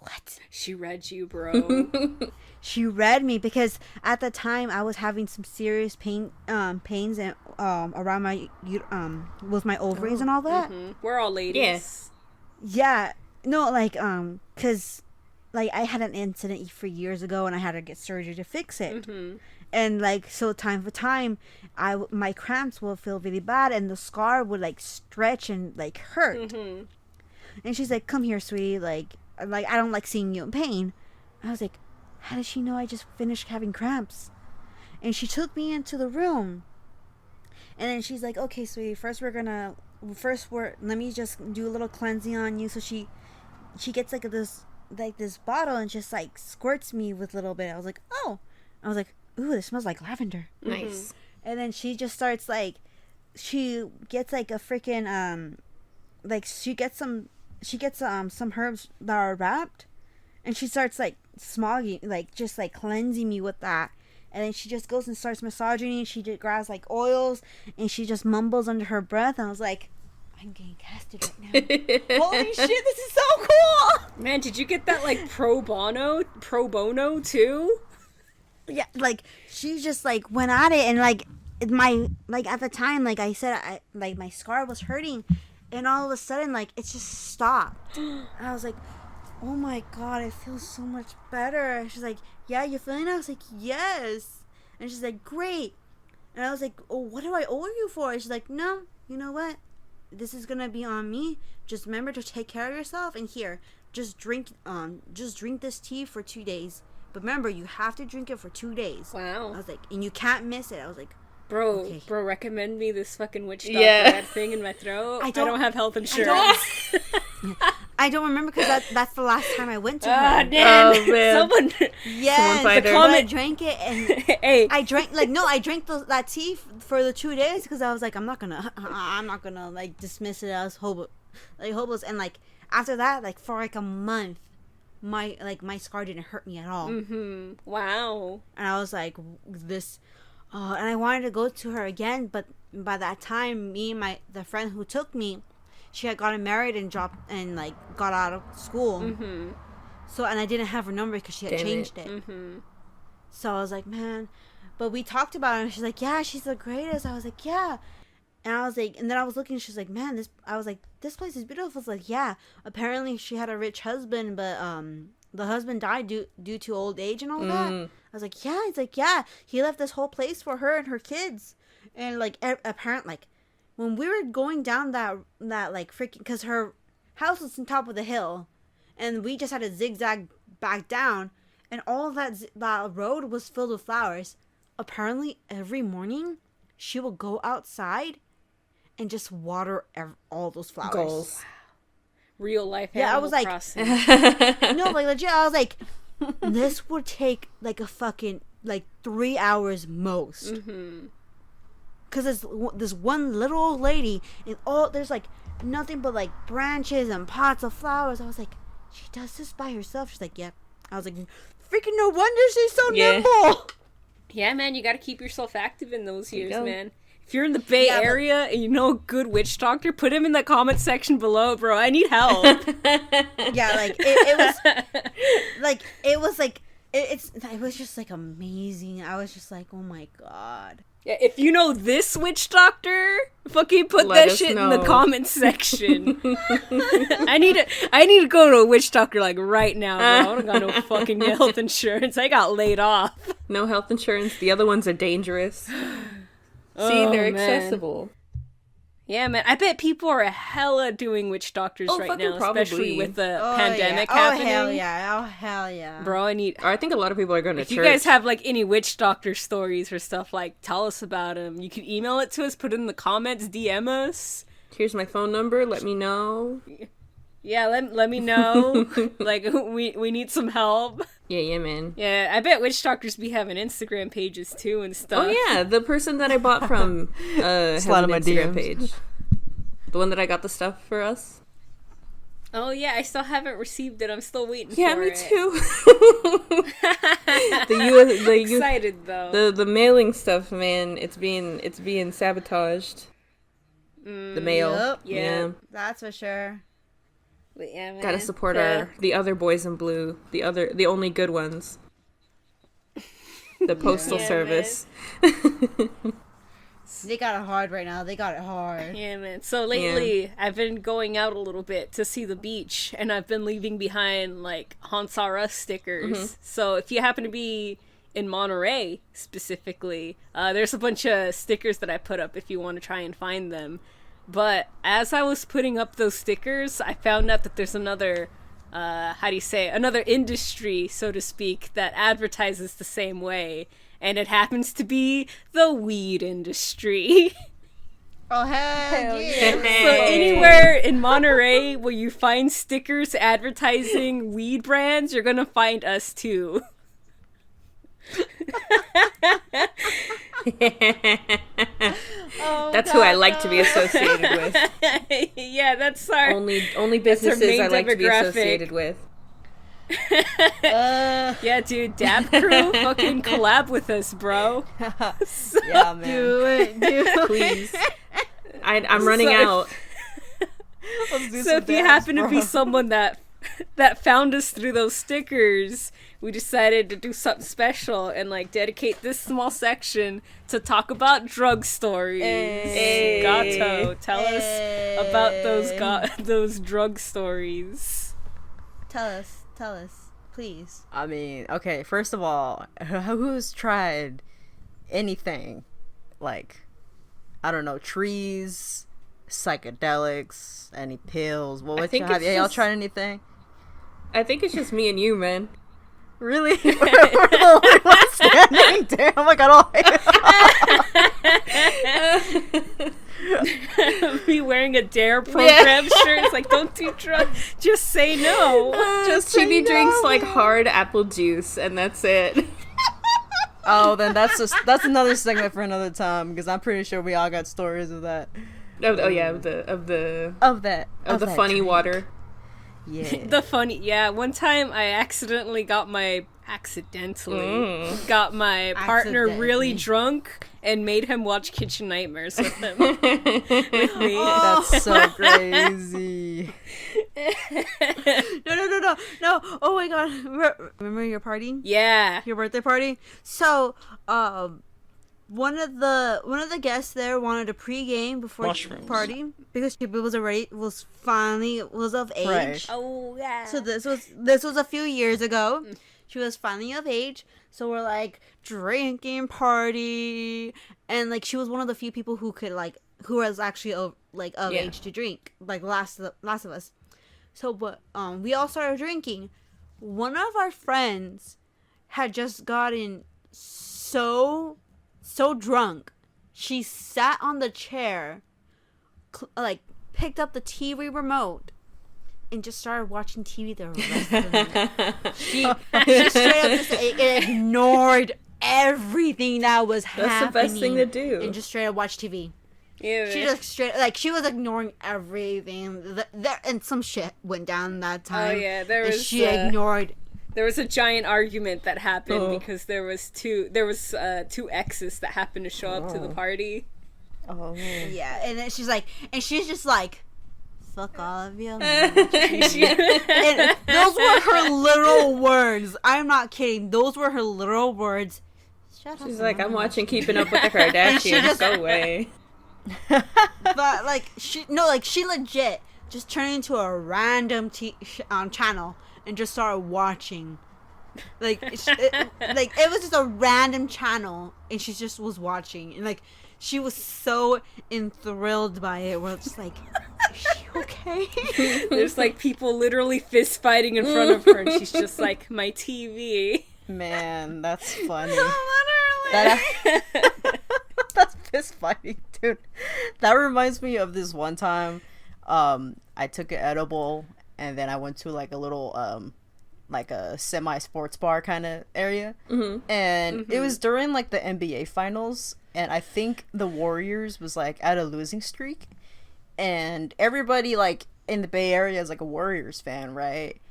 what? She read you, bro. She read me because at the time I was having some serious pains and around my with my ovaries and all that. We're all ladies. Yeah, no, like cause like I had an incident for years ago and I had to get surgery to fix it. And like so, time for time, my cramps will feel really bad and the scar would like stretch and like hurt. And she's like, "Come here, sweetie. Like I don't like seeing you in pain." I was like, how does she know I just finished having cramps? And she took me into the room. And then she's like, "Okay, sweetie, let me just do a little cleansing on you." So she gets like this bottle and just like squirts me with a little bit. I was like, "Oh." I was like, "Ooh, this smells like lavender." Nice. And then she just starts like, she gets like a freaking like she gets some herbs that are wrapped, and she starts like smogging, like just like cleansing me with that. And then she just goes and starts massaging me. She just grabs like oils and she just mumbles under her breath. And I was like, I'm getting casted right now. Holy shit, this is so cool. Man, did you get that like pro bono too? Yeah, like she just like went at it, and like at the time, like I said, like my scar was hurting, and all of a sudden like it just stopped. And I was like, oh my god, it feels so much better. And she's like, yeah, you feeling it? I was like, yes. And she's like, great. And I was like, oh, what do I owe you for? And she's like, no, you know what? This is gonna be on me. Just remember to take care of yourself. And here, just drink this tea for 2 days. But remember, you have to drink it for 2 days. Wow. I was like, and you can't miss it. I was like, bro, okay. Recommend me this fucking witch doctor thing in my throat. I don't have health insurance. I don't remember because that's the last time I went to her. Ah, damn. Oh, man. Someone yes, the I drank it and hey. I drank that tea for the 2 days because I was like, I'm not gonna like dismiss it as hobos. And like after that, like for like a month, my scar didn't hurt me at all. Wow. And I was like, this, and I wanted to go to her again, but by that time, me and the friend who took me, she had gotten married and got out of school. So, and I didn't have her number because she had changed it. So I was like, man, but we talked about it and she's like, yeah, she's the greatest. I was like, yeah. And I was like, and then I was looking, she's like, man, this place is beautiful. It's like, yeah, apparently she had a rich husband, but the husband died due to old age and all that. I was like, yeah. It's like, yeah, he left this whole place for her and her kids. And like apparently, like when we were going down that like freaking, because her house was on top of the hill, and we just had to zigzag back down, and all of that road was filled with flowers. Apparently, every morning she will go outside and just water all those flowers. Goals. Real life. Yeah, I was like, crossing. no, like legit. I was like, this would take like a fucking like 3 hours most. Cause there's this one little old lady, and there's like nothing but like branches and pots of flowers. I was like, she does this by herself. She's like, yep. I was like, freaking no wonder she's so nimble. Yeah, man, you got to keep yourself active in those years, man. If you're in the Bay Area and you know a good witch doctor, put him in the comment section below, bro. I need help. Yeah, like it was just like amazing. I was just like, oh my god. Yeah, if you know this witch doctor, fucking put Let that us shit know. in the comment section. I need to go to a witch doctor like right now, bro. I don't got no fucking health insurance. I got laid off. No health insurance. The other ones are dangerous. See, they're accessible. Yeah, man. I bet people are hella doing witch doctors right now, especially with the pandemic happening. Oh hell yeah. Bro, Or I think a lot of people are going to If church. you guys have like any witch doctor stories or stuff, like tell us about them. You can email it to us, put it in the comments, DM us. Here's my phone number. Let me know. Yeah, let me know. Like we need some help. Yeah, man. Yeah, I bet witch doctors be having Instagram pages too and stuff. Oh yeah, the person that I bought from has Slide an in my Instagram DMs. page. The one that I got the stuff for us. Oh yeah, I still haven't received it. I'm still waiting Yeah, for me it. too. Excited though. The mailing stuff, man, it's being sabotaged. The mail. Yep. Yeah. That's for sure. But yeah, man. Gotta support the other boys in blue, the only good ones. The postal service. They got it hard right now. They got it hard. Yeah, man. So lately, I've been going out a little bit to see the beach, and I've been leaving behind, like, HauntsRUs stickers. So if you happen to be in Monterey, specifically, there's a bunch of stickers that I put up if you want to try and find them. But as I was putting up those stickers, I found out that there's another, another industry, so to speak, that advertises the same way. And it happens to be the weed industry. Oh, hell yeah. So anywhere in Monterey where you find stickers advertising weed brands, you're gonna find us too. That's who I like to be associated with. Yeah, that's our Only businesses I like to be associated with. Yeah, dude, Dab Crew, fucking collab with us, bro. Yeah, man. Do it. Please. I'm running out. So if you happen to be someone that found us through those stickers, we decided to do something special and like dedicate this small section to talk about drug stories. Hey. Gato, tell us about those drug stories. Tell us, please. I mean, okay, first of all, who's tried anything like, I don't know, trees, psychedelics, any pills? Well, have y'all tried anything? I think it's just me and you, man. Really? We're the only ones standing. Damn, I got all. Me wearing a Dare program shirt. It's like, don't do drugs. Just say no. Just Chibi drinks like hard apple juice, and that's it. Oh, then that's another segment for another time, because I'm pretty sure we all got stories of that. Oh yeah, of the funny drink. water. Yeah. One time I accidentally got my partner really drunk and made him watch Kitchen Nightmares with him. With me. That's so crazy. No. Oh my god. Remember your party? Yeah. Your birthday party? So, one of the guests there wanted a pregame before the party because she was of age. Right. Oh yeah. So this was a few years ago. She was finally of age. So we're like drinking party, and like she was one of the few people who was actually of age to drink, like last of us. So but we all started drinking. One of our friends had just gotten so drunk, she sat on the chair, picked up the TV remote, and just started watching TV the rest of the night. She straight up just ignored everything that was happening. That's the best thing to do. And just straight up watch TV. Yeah, she just she was ignoring everything. And some shit went down that time. Oh yeah, she ignored. There was a giant argument that happened because there was two exes that happened to show up to the party. Oh man. Yeah, and then she's just like, fuck all of you. And those were her literal words. I'm not kidding. Those were her literal words. She's like, I'm watching Keeping Up with the Kardashians. Go away. But she legit just turned into a random channel and just started watching. It was just a random channel, and she just was watching, and she was so enthralled by it. We're just like, is she okay? There's people literally fist fighting in front of her, and she's just like, my TV. Man, that's funny. Literally. That's fist fighting, dude. That reminds me of this one time. I took an edible, and then I went to a little a semi-sports bar kind of area, and it was during the NBA finals, and I think the Warriors was at a losing streak, and everybody in the Bay Area is a Warriors fan, right?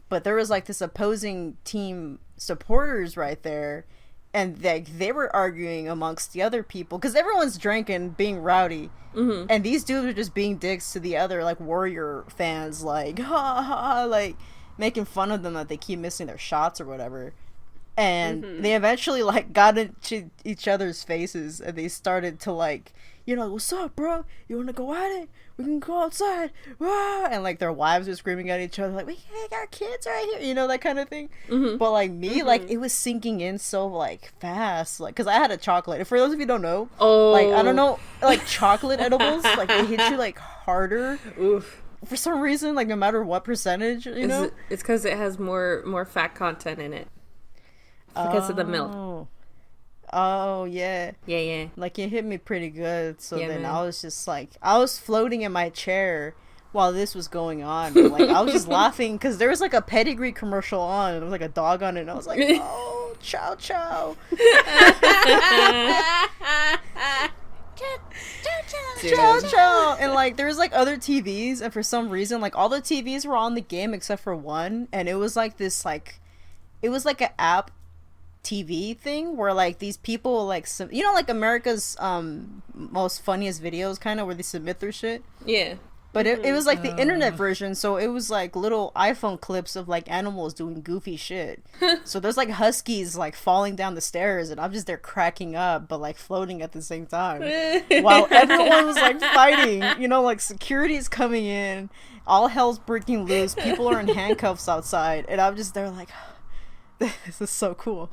But there was this opposing team supporters right there, and they were arguing amongst the other people because everyone's drinking, being rowdy, and these dudes are just being dicks to the other like Warrior fans, like ha ha, like making fun of them that they keep missing their shots or whatever. And they eventually like got into each other's faces, and they started to like, you know, what's up, bro? You want to go at it? We can go outside. Rah! And like their wives are screaming at each other, like, we got kids right here, you know, that kind of thing. But like me, like it was sinking in so like fast, like because I had a chocolate. And for those of you who don't know, like I don't know, like chocolate edibles, like they hit you like harder. Oof. For some reason, like no matter what percentage, you know, It's because it has more fat content in it. Because of the milk. Oh, yeah. Yeah. Like, it hit me pretty good. So Yeah, then man. I was just like, I was floating in my chair while this was going on. But, like, I was just laughing because there was like a pedigree commercial on, and there was like a dog on it. And I was like, oh, chow chow. Chow chow. And like there's like other TVs, and for some reason like all the TVs were on the game except for one, and it was like this like it was like an app TV thing where like these people like you know like America's most funniest videos kind of where they submit their shit. Yeah. But it was like the internet version, so it was like little iPhone clips of like animals doing goofy shit. So there's like huskies like falling down the stairs, and I'm just there cracking up, but like floating at the same time. While everyone was like fighting, you know, like security's coming in, all hell's breaking loose, people are in handcuffs outside, and I'm just there like, this is so cool.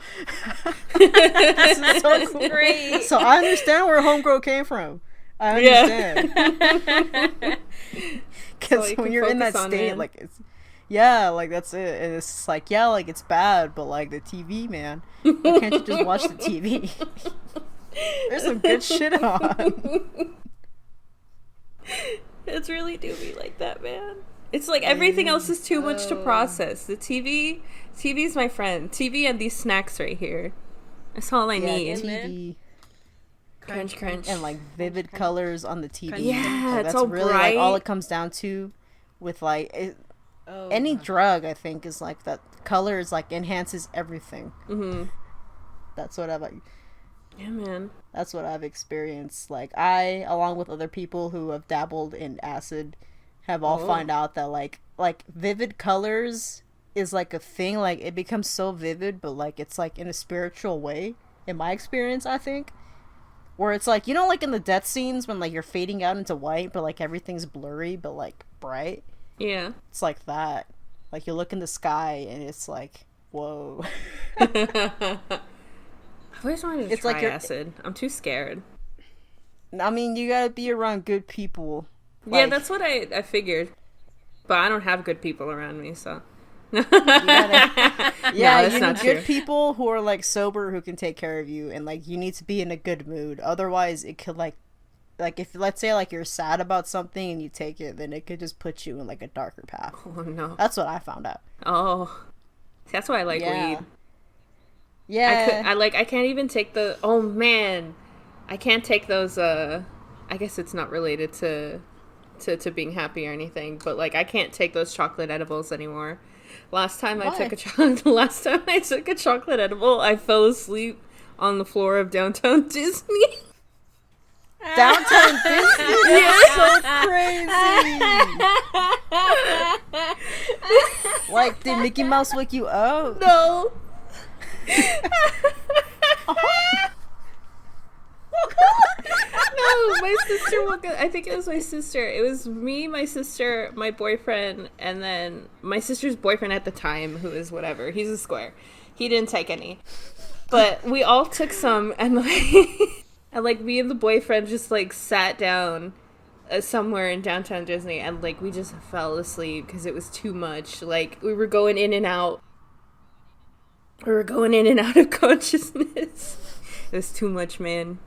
This is so cool. Great. So I understand where Homegirl came from. I understand. Because when you're in that state, like, it's, yeah, like, that's it. And it's just like, yeah, like, it's bad, but, like, the TV, man. Why can't you just watch the TV? There's some good shit on. It's really do be like that, man. It's like everything else is too much to process. The TV's my friend. TV and these snacks right here. That's all I need. TV. Crunch. And like vivid colors on the TV. Yeah, like, it's that's all really bright. like all it comes down to with like any drug. I think is like that colors like enhances everything. That's what I've like. Yeah, man. That's what I've experienced. Like I, along with other people who have dabbled in acid, have all find out that like vivid colors is like a thing. Like it becomes so vivid, but like it's like in a spiritual way. In my experience, I think. Where it's like, you know, like in the death scenes when like you're fading out into white, but like everything's blurry, but like bright. Yeah. It's like that. Like you look in the sky and it's like, whoa. I've always wanted to It's try like acid. I'm too scared. I mean, you gotta be around good people. Yeah, Like, that's what I figured. But I don't have good people around me, so. yeah, that's you not need good true. people who are like sober who can take care of you, and like you need to be in a good mood. Otherwise, it could like if let's say like you're sad about something and you take it, then it could just put you in like a darker path. Oh, no. That's what I found out. Oh. That's why I like Yeah. weed. Yeah, I can't even take the, oh man. I can't take those, I guess it's not related to being happy or anything, but like I can't take those chocolate edibles anymore. Last time I took a chocolate edible, I fell asleep on the floor of downtown Disney. Downtown Disney. That's so crazy. Like, did Mickey Mouse wake you up? No. No, my sister woke up. I think it was my sister. It was me, my sister, my boyfriend, and then my sister's boyfriend at the time, who is whatever. He's a square. He didn't take any. But we all took some, and like me and the boyfriend just like sat down somewhere in downtown Disney, and like we just fell asleep because it was too much. Like we were going in and out. We were going in and out of consciousness. It was too much, man.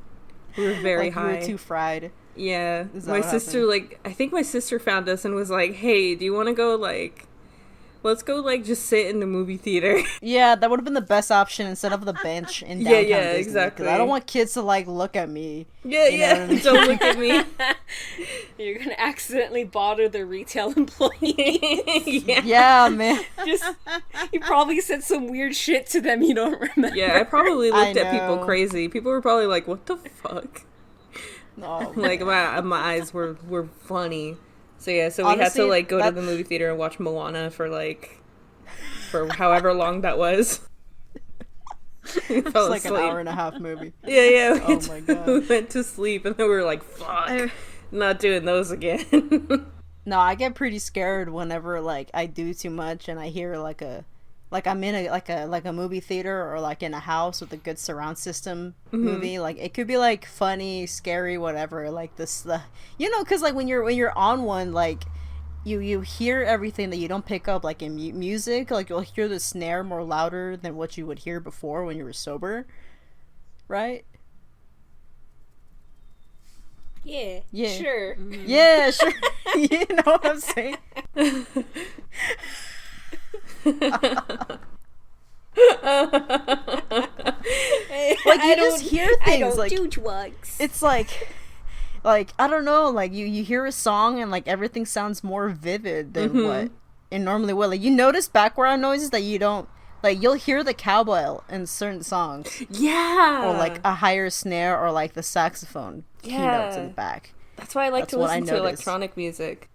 We were very like high. You were too fried. Yeah. Is that My what sister, happened? like, I think my sister found us and was like, hey, do you want to go, like, let's go, like, just sit in the movie theater. Yeah, that would have been the best option instead of the bench in downtown yeah, Disney, 'cause exactly. I don't want kids to, like, look at me. Yeah, You know what I mean? don't look at me. You're gonna accidentally bother the retail employee. Yeah, man. Just, you probably said some weird shit to them you don't remember. Yeah, I probably looked I at people know. crazy. People were probably like, what the fuck? No, Like, my eyes were funny. So yeah, so we had Honestly, to, like, go to that- the movie theater and watch Moana for however long that was. We it's fell like an asleep. hour and a half movie. Yeah. Oh my God. We went to sleep and then we were like, fuck, not doing those again. No, I get pretty scared whenever, like, I do too much and I hear, like, I'm in a movie theater or, like, in a house with a good surround system movie. Like, it could be, like, funny, scary, whatever. Like, because, like, when you're on one, like, you hear everything that you don't pick up, like, in music. Like, you'll hear the snare more louder than what you would hear before when you were sober, right? Yeah. Yeah. Sure. Yeah, sure. You know what I'm saying? Like, you just hear I things, don't like, do drugs. it's like I don't know, like, you hear a song and, like, everything sounds more vivid than what it normally would. Like, you notice background noises that you don't, like, you'll hear the cowbell in certain songs, Yeah. or, like, a higher snare, or, like, the saxophone keynotes in the back. That's why I like That's to what I listen to noticed. electronic music.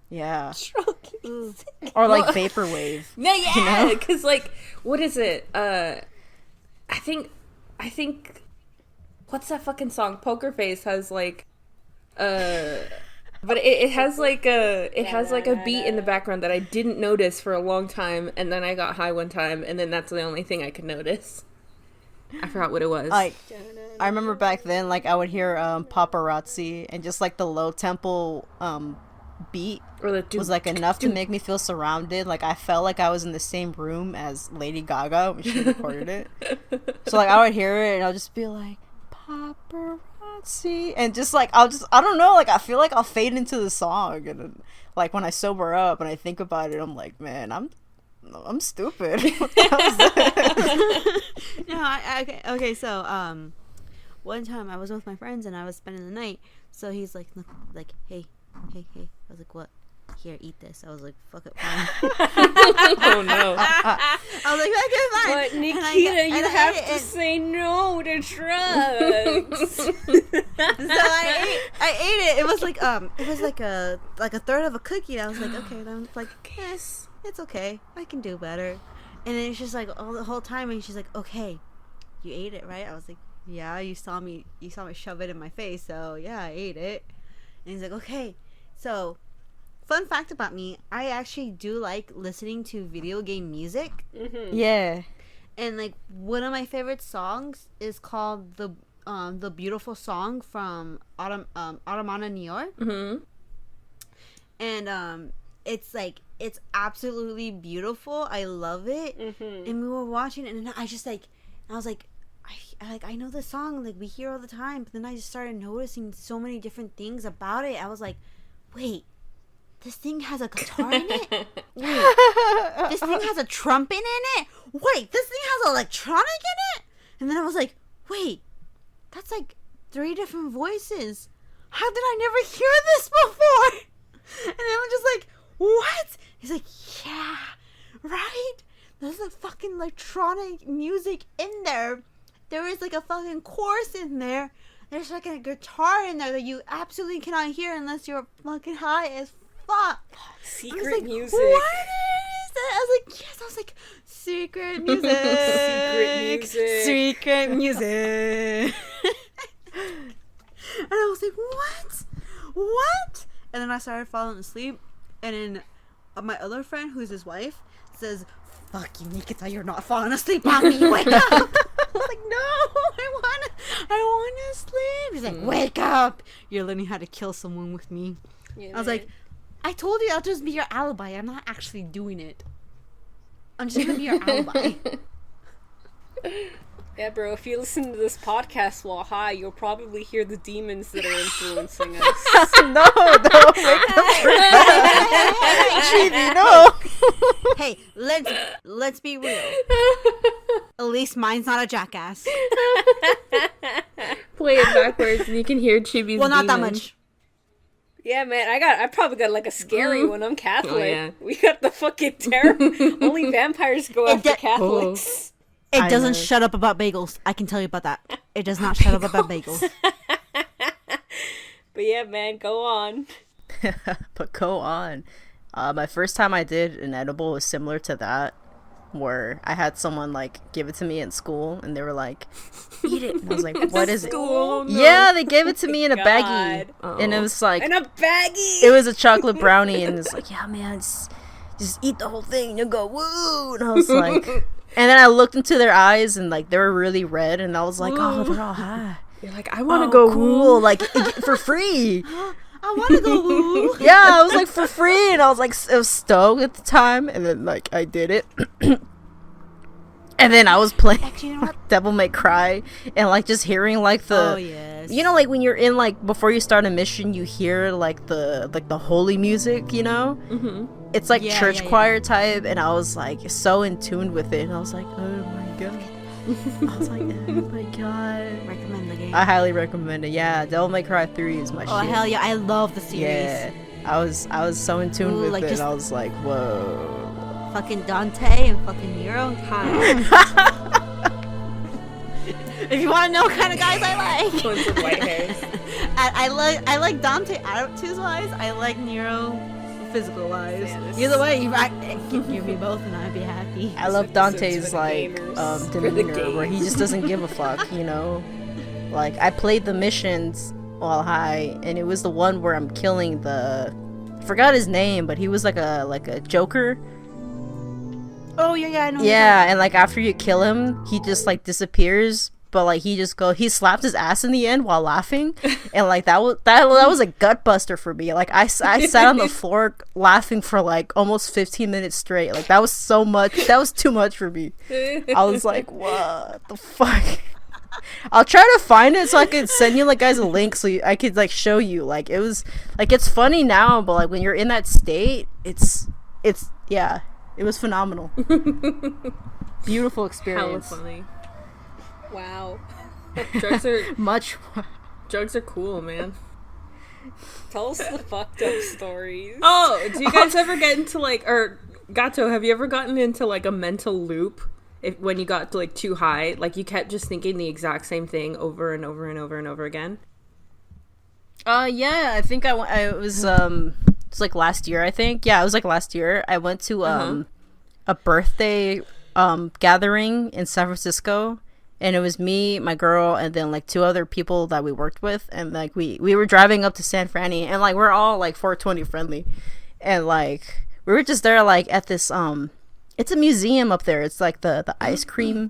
Yeah. Drug. Or, like, vaporwave. No, yeah, know? because, like, what is it? I think, what's that fucking song? Poker Face has, like, but it has, like, a beat in the background that I didn't notice for a long time, and then I got high one time, and then that's the only thing I could notice. I forgot what it was. Like, I remember back then, like, I would hear paparazzi, and just, like, the low tempo beat or the was, like, enough to make me feel surrounded. Like, I felt like I was in the same room as Lady Gaga when she recorded it. So, like, I would hear it and I'll just be like, paparazzi, and just, like, I don't know, like, I feel like I'll fade into the song, and then, like, when I sober up and I think about it, I'm like, man, I'm stupid. What the hell is that? No, okay. So, one time I was with my friends and I was spending the night. So he's like, look, like, hey. I was like, what? Here, eat this. I was like, fuck it, fine. Oh no. I was like, okay, fine. But And Nikita, you have ate to it. say no to drugs. So I ate it. It was like a third of a cookie. And I was like, okay, then it's like, yes, it's okay. I can do better. And then it's just like all the whole time, and she's like, okay, you ate it, right? I was like, yeah, you saw me shove it in my face, so yeah, I ate it. And he's like, okay. So, fun fact about me, I actually do like listening to video game music. Yeah. And like one of my favorite songs is called the Beautiful Song from Automata New York. And it's like, it's absolutely beautiful. I love it. And we were watching it, and I just like, I was like, I know this song, like, we hear all the time, but then I just started noticing so many different things about it. I was like, wait, this thing has a guitar in it? Wait, this thing has a trumpet in it? Wait, this thing has electronic in it? And then I was like, wait, that's like 3 different voices. How did I never hear this before? And I'm just like, what? He's like, yeah, right? There's a fucking electronic music in there. There is like a fucking chorus in there. There's like a guitar in there that you absolutely cannot hear unless you're fucking high as fuck. Secret like, music. What is that? I was like, yes. I was like, secret music. Secret music. Secret music. And I was like, what? And then I started falling asleep. And then my other friend, who's his wife, says, fuck you, Nikita, you're not falling asleep on me. Wake up. I was like, no, I want to sleep. He's like, wake up. You're learning how to kill someone with me. Yeah, I was like, I told you I'll just be your alibi. I'm not actually doing it. I'm just going to be your alibi. Yeah, bro, if you listen to this podcast while high, you'll probably hear the demons that are influencing us. No, don't make them Cheeby, no. Hey, let's be real. At least mine's not a jackass. Play it backwards and you can hear Chibi's Well, not that demon. much. Yeah, man, I probably got like a scary one. I'm Catholic. Oh, yeah. We got the fucking terror. Only vampires go after Catholics. It I doesn't know. shut up about bagels. I can tell you about that. It does not shut up about bagels. But yeah, man, go on. But go on. My first time I did an edible was similar to that, where I had someone like give it to me in school, and they were like, "Eat it." And I was like, "What is it?" School, no. Yeah, they gave it to me in a God. baggie, Oh. and it was like And a baggie! it was a chocolate brownie, and it's like, "Yeah, man, just eat the whole thing." And you'll go, "Woo!" And I was like, and then I looked into their eyes, and like they were really red, and I was like, "Oh, they're all high." You're like, I want to Oh, go cool, woo. like for free. I want to go woo. Yeah, I was like for free, and I was like I was stoked at the time, and then like I did it, and then I was playing Actually, you know what? Devil May Cry, and like just hearing like the, Oh, yes. you know, like when you're in like before you start a mission, you hear like the holy music, you know. Mm-hmm. It's like Yeah, church yeah, yeah. choir type, and I was like so in tune with it, and I was like, oh my god. I was like, oh my god. Recommend the game. I highly recommend it. Yeah, Devil May Cry 3 is my Oh, shit. hell yeah. I love the series. Yeah, I was so in tune Ooh, with like it. just- I was like, whoa. Fucking Dante and fucking Nero. If you want to know what kind of guys I like. Ones with white hairs. I like Dante attitude wise. I like Nero physical wise. Yeah, this Either is- way, give me both and I'd be happy. I love episode's Dante's for the like gamers. For the demeanor, where he just doesn't give a fuck, you know. Like I played the missions while high, and it was the one where I'm killing the, I forgot his name, but he was like a Joker. Oh yeah, I know. Yeah, and like after you kill him, he just like disappears. But like he slapped his ass in the end while laughing, and like that was a gut buster for me. Like I sat on the floor laughing for like almost 15 minutes straight. Like that was too much for me. I was like, what the fuck? I'll try to find it so I could send you like guys a link so I could like show you. Like it was like, it's funny now, but like when you're in that state, it's yeah, it was phenomenal. Beautiful Hella experience. funny. Wow. Drugs are Much. cool, man. Tell us the fucked up stories. Oh, do you guys ever get into like, or Gato, have you ever gotten into like a mental loop when you got like too high, like you kept just thinking the exact same thing over and over and over and over again? Yeah, I think I was it's like last year, I think. Yeah, it was like last year. I went to a birthday gathering in San Francisco, and it was me, my girl, and then like two other people that we worked with, and like we were driving up to San Franny, and like we're all like 420 friendly, and like we were just there like at this it's a museum up there. It's like the ice cream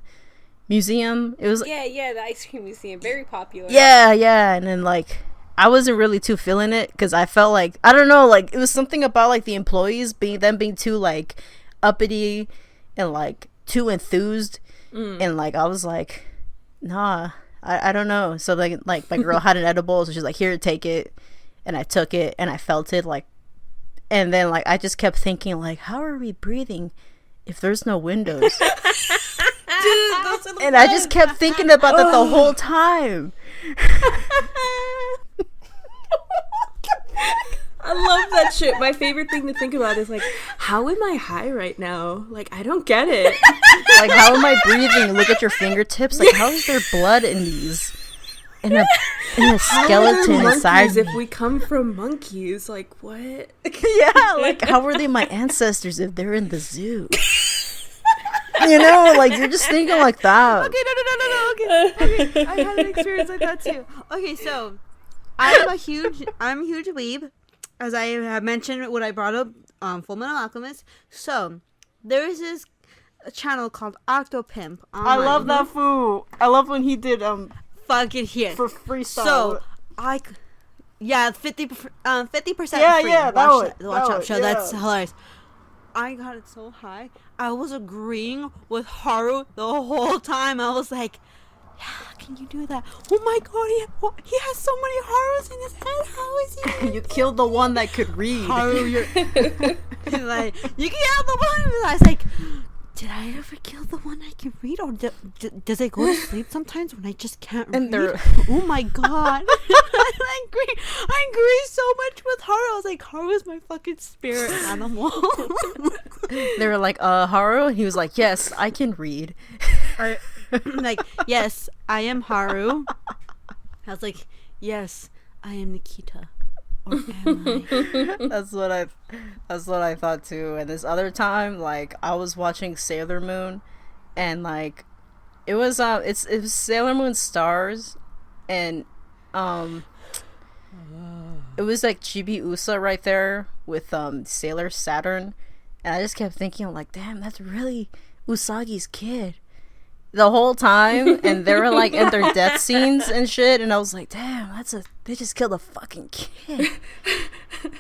museum. It was Yeah, the ice cream museum, very popular. yeah, and then like I wasn't really too feeling it because I felt like, I don't know, like it was something about like the employees being too like uppity and like too enthused, and like I was like, nah, I don't know. So like my girl had an edible, so she's like, here, take it, and I took it and I felt it like, and then like I just kept thinking like, how are we breathing if there's no windows? And I just kept thinking about that the whole time. I love that shit. My favorite thing to think about is like, how am I high right now? Like, I don't get it. Like, how am I breathing? Look at your fingertips. Like, how is there blood in these? In a skeleton inside Monkeys, me. if we come from monkeys, like what? Yeah, like how were they my ancestors if they're in the zoo? You know, like you're just thinking like that. Okay. I had an experience like that too. Okay, so I'm a huge weeb, as I have mentioned when I brought up Full Metal Alchemist. So there is this channel called Octopimp online. I love that fool. I love when he did fucking here for freestyle. So 50% Yeah, free. yeah, that Watch one, Watch that that one, show. yeah. That's hilarious. I got it so high. I was agreeing with Haru the whole time. I was like, yeah, can you do that? Oh my god, he has so many Harus in his head. How is he? You killed the one that could read. Haru, you're he's like, you killed the one. I was like, did I ever kill the one I can read, or does it go to sleep sometimes when I just can't read? Oh my god. I agree so much with Haru. I was like, Haru is my fucking spirit animal. They were like, Haru? And he was like, yes, I can read. Like, yes, I am Haru. I was like, yes, I am Nikita. Or am I? That's what I thought too. And this other time, like, I was watching Sailor Moon, and like, it was Sailor Moon Stars, and it was like Chibi Usa right there with Sailor Saturn, and I just kept thinking, I'm like, damn, that's really Usagi's kid the whole time. And they were like in their death scenes and shit, and I was like, damn, they just killed a fucking kid.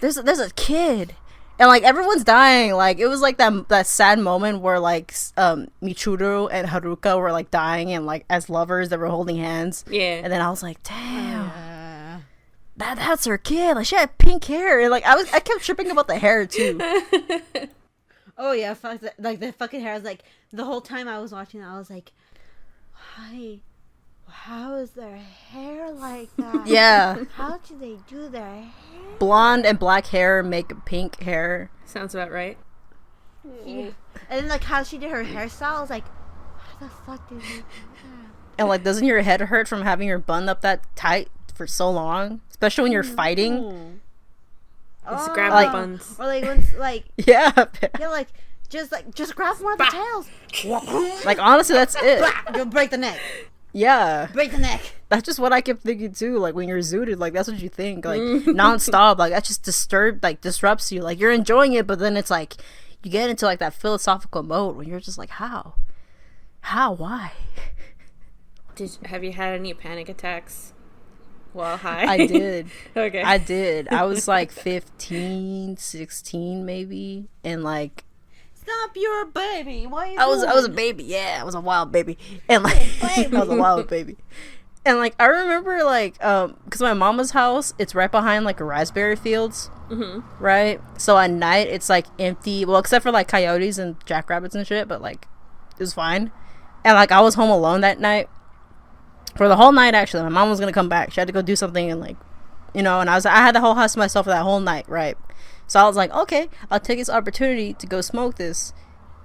There's a kid, and like everyone's dying. Like it was like that sad moment where like Michiru and Haruka were like dying, and like as lovers they were holding hands. Yeah. And then I was like, damn. That's her kid. Like she had pink hair, and like I kept tripping about the hair too. Oh yeah, fuck that. Like the fucking hair. I was like, the whole time I was watching that, I was like, why? How is their hair like that? Yeah. How do they do their hair? Blonde and black hair make pink hair. Sounds about right. Yeah. And then like how she did her hairstyle, I was like, how the fuck did you do that? And like, doesn't your head hurt from having your bun up that tight for so long, especially when you're fighting? Just grab like- the buns. Or like once like Yeah. yeah, just grab one of the tails. Like honestly, that's it. You'll break the neck. Yeah. Break the neck. That's just what I kept thinking too. Like when you're zooted, like that's what you think, like nonstop. Like that just disrupts you. Like you're enjoying it, but then it's like you get into like that philosophical mode when you're just like, how, why? Have you had any panic attacks while high? I did. Okay. I did. I was like 15, 16 maybe, and like Stop, you're a baby. Why are you I was doing? a baby. Yeah, I was a wild baby, and like I was a wild baby. And like I remember like because my mama's house, it's right behind like a raspberry fields, right? So at night it's like empty, well except for like coyotes and jackrabbits and shit, but like it was fine. And like I was home alone that night for the whole night. Actually, my mom was gonna come back. She had to go do something, and like and I had the whole house to myself for that whole night, right? So I was like, okay, I'll take this opportunity to go smoke this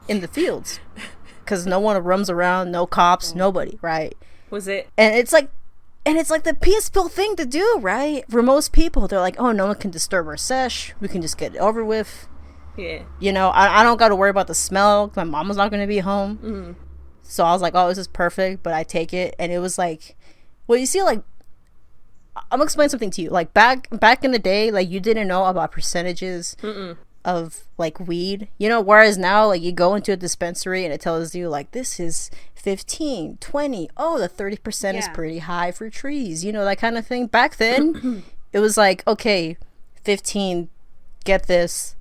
in the fields, because no one roams around, no cops, nobody, right? Was it? And it's like the peaceful thing to do, right? For most people, they're like, oh, no one can disturb our sesh. We can just get it over with. Yeah. I don't got to worry about the smell. My mama's not going to be home. Mm-hmm. So I was like, oh, this is perfect. But I take it. And it was like, well, you see, like, I'm going to explain something to you. Like, back in the day, like, you didn't know about percentages of, like, weed. Whereas now, like, you go into a dispensary and it tells you, like, this is 15, 20. Oh, the 30% is pretty high for trees. That kind of thing. Back then, it was like, okay, 15, get this,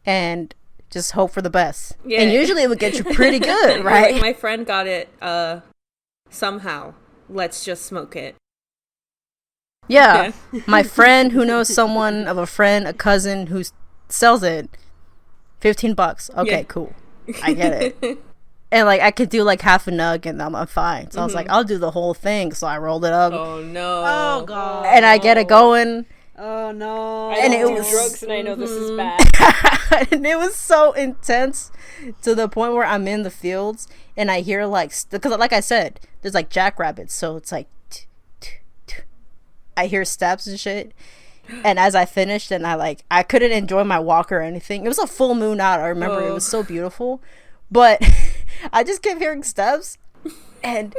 and just hope for the best. Yeah. And usually it would get you pretty good, right? Like my friend got it somehow. Let's just smoke it. Yeah. My friend who knows someone of a friend, a cousin who sells it, $15. Okay, cool. I get it. And like I could do like half a nug and I'm fine. So I was like, I'll do the whole thing. So I rolled it up. Oh no. Oh god. And I get it going. Oh no. I And don't it do was- drugs and I know this is bad. And it was so intense to the point where I'm in the fields and I hear like, because like I said, there's like jackrabbits. So it's like, I hear steps and shit. And as I finished and I couldn't enjoy my walk or anything. It was a full moon out. I remember it was so beautiful. But I just kept hearing steps. And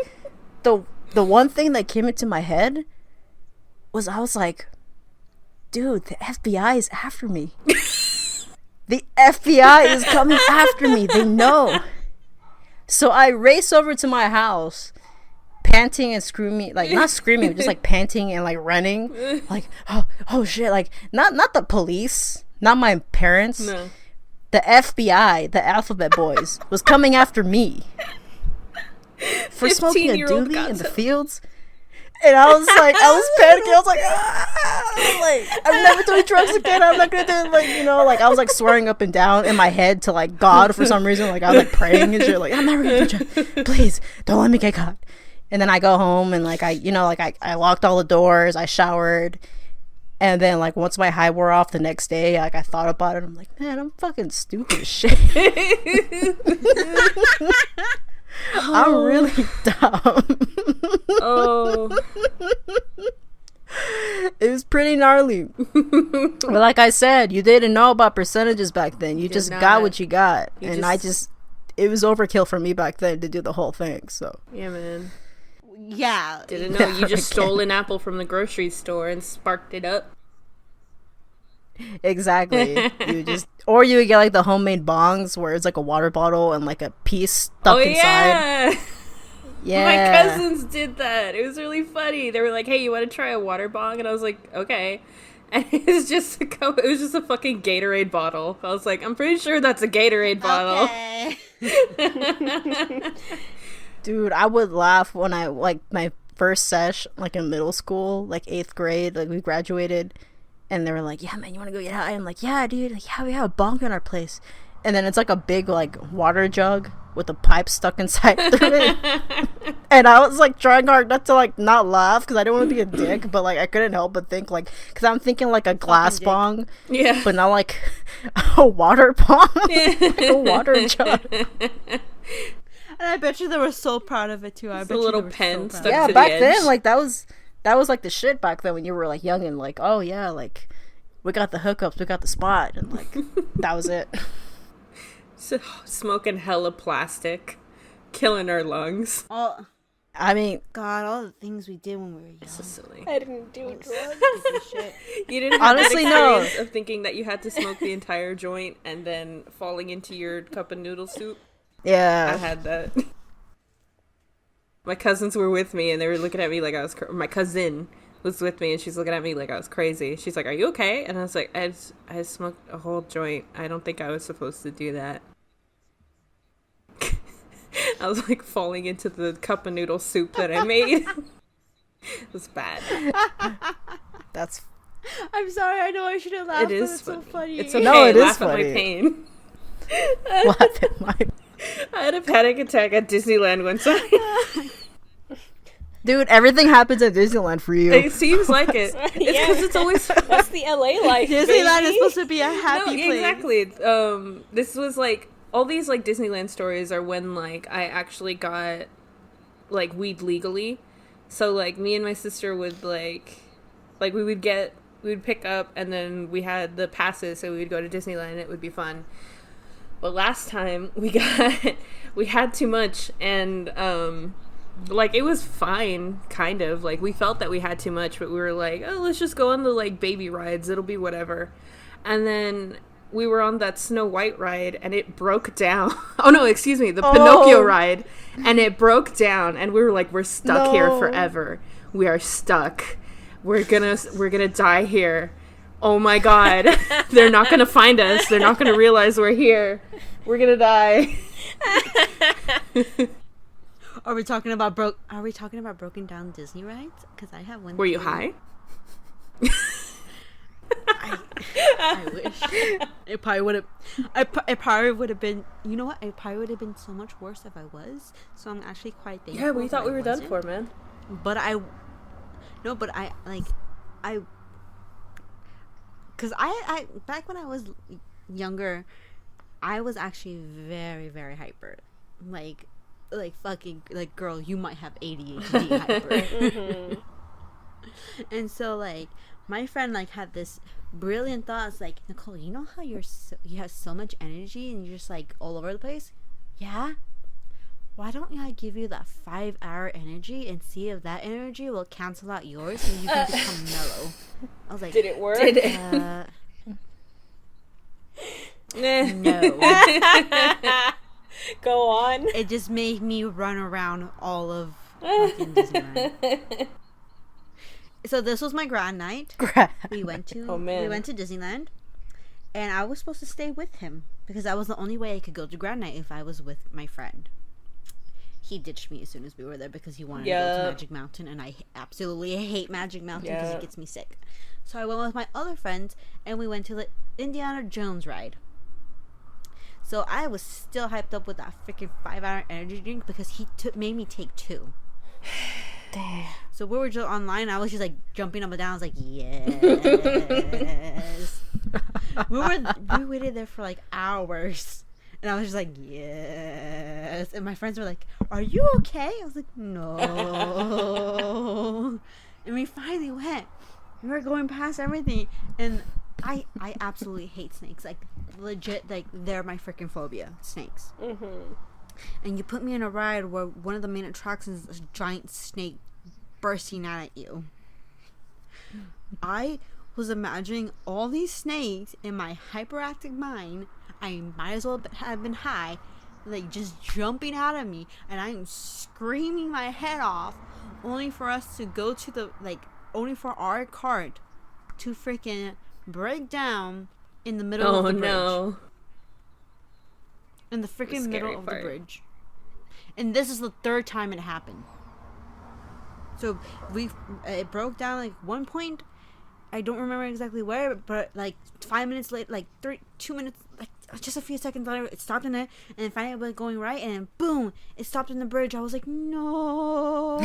the one thing that came into my head was I was like, dude, the FBI is after me. The FBI is coming after me. They know. So I race over to my house, panting and screaming, like not screaming, just like panting and like running, like oh shit, like not the police, not my parents. No. the FBI, the Alphabet Boys, was coming after me for smoking a 15-year-old doobie in the Gato. fields. And I was like, I was panicking. I was like, ah! Like, I'm never doing drugs again. I'm not gonna do it. Like, you know, like I was like swearing up and down in my head to like God for some reason. Like I was like praying and shit. Like, I'm never gonna do drugs. Please don't let me get caught. And then I go home and like I locked all the doors. I showered. And then, like, once my high wore off the next day, like, I thought about it. I'm like, man, I'm fucking stupid as shit. I'm really dumb. Oh. It was pretty gnarly. But like I said, you didn't know about percentages back then. You just got what you got. It was overkill for me back then to do the whole thing, so. Yeah, man. Yeah. Didn't know. You just stole an apple from the grocery store and sparked it up. Exactly. Or you would get like the homemade bongs where it's like a water bottle and like a piece stuck inside. Yeah. My cousins did that. It was really funny. They were like, "Hey, you want to try a water bong?" And I was like, "Okay." And it was just a fucking Gatorade bottle. I was like, "I'm pretty sure that's a Gatorade bottle." Okay. Dude, I would laugh when I like my first sesh like in middle school, like 8th grade, like we graduated. And they were like, yeah, man, you want to go get high? I'm like, yeah, dude. Like, yeah, we have a bong in our place. And then it's like a big, like, water jug with a pipe stuck inside through it. And I was, like, trying hard not to, like, not laugh because I didn't want to be a dick. But, like, I couldn't help but think, like, because I'm thinking, like, a glass bong. Yeah. But not, like, a water bong. Like a water jug. And I bet you they were so proud of it, too. I It's bet a you little they were pen so stuck proud. Yeah, to the back edge. then, like, that was like the shit back then when you were, like, young and, like, oh, yeah, like, we got the hookups, we got the spot. And, like, that was it. So, smoking hella plastic, killing our lungs. Oh, I mean, God, all the things we did when we were young. So silly. I didn't do drugs. Stupid shit. You didn't have Honestly, that no. experience of thinking that you had to smoke the entire joint and then falling into your cup of noodle soup. I yeah. had that. My cousins were with me and they were looking at me like I was my cousin was with me and she's looking at me like I was crazy. She's like, "Are you okay?" And I was like, I smoked a whole joint. I don't think I was supposed to do that." I was like falling into the cup of noodle soup that I made. It was bad. That's I'm sorry, I know I shouldn't laugh, It is but it's so funny. It's okay. No, it is Laugh at my funny. pain. laugh at my I had a panic attack at Disneyland one time. dude. Everything happens at Disneyland for you. It seems like it. It's because it's always That's the LA life. Disneyland baby. is supposed to be a happy no, place. exactly. This was like all these like Disneyland stories are when like I actually got like weed legally. So like me and my sister would like we would pick up and then we had the passes so we would go to Disneyland and it would be fun. But last time we had too much and like it was fine kind of like we felt that we had too much but we were like, oh, let's just go on the like baby rides, it'll be whatever. And then we were on that Snow White ride and it broke down. Oh no, excuse me, the Pinocchio ride, and it broke down and we were like, we're stuck here forever. We are stuck. We're gonna die here. Oh my God. They're not gonna find us. They're not gonna realize we're here. We're gonna die. Are we talking about broken down Disney rides? Because I have one. Were you too. high? I wish. It probably would have. It probably would have been. You know what? It probably would have been so much worse if I was. So I'm actually quite thankful. Yeah, we thought that we I were done wasn't. for, man. But because I back when I was younger, I was actually very, very hyper. Like fucking, like, girl, you might have ADHD hyper. And so, like, my friend, like, had this brilliant thought. It's like, Nicole, you know how you have so much energy and you're just, like, all over the place? Yeah? Why don't I give you that 5-hour energy and see if that energy will cancel out yours and you can become mellow? I was like, Did it work? Did it? no. Go on. It just made me run around all of fucking Disneyland. So this was my grand night. We went to Oh, man. we went to Disneyland, and I was supposed to stay with him. because that was the only way I could go to Grand Night if I was with my friend. He ditched me as soon as we were there because he wanted to go to Magic Mountain, and I absolutely hate Magic Mountain because it gets me sick. So I went with my other friends, and we went to the Indiana Jones ride. So I was still hyped up with that freaking 5-hour energy drink because he made me take 2. Damn. So we were just online. I was just like jumping up and down. I was like, yes. we waited there for like hours, and I was just like, yes. And my friends were like, "Are you okay?" I was like, "No." And we finally went. We were going past everything, and I absolutely hate snakes. Like legit, like they're my freaking phobia. Snakes. And you put me in a ride where one of the main attractions is a giant snake bursting out at you. I was imagining all these snakes in my hyperactive mind. I might as well have been high, like just jumping out at me, and I'm screaming my head off, only for us to go to only for our cart to freaking break down in the middle of the bridge. No. In the freaking middle of the bridge. And this is the 3rd time it happened. So it broke down like one point. I don't remember exactly where, but like 5 minutes late, like 2 minutes, like just a few seconds later, it stopped in it, and then finally it was going right, and then boom, it stopped in the bridge. I was like, no.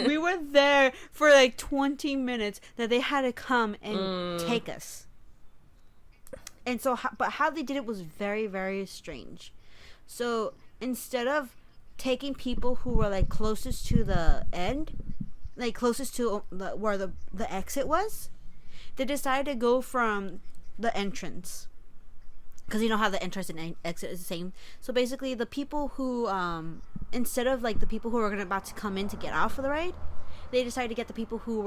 We were there for like 20 minutes that they had to come and take us. And so, but how they did it was very, very strange. So instead of taking people who were like closest to the end, like closest to where the exit was, they decided to go from the entrance, because you know how the entrance and exit is the same. So basically, the people who instead of like the people who were about to come in to get off of the ride, they decided to get the people who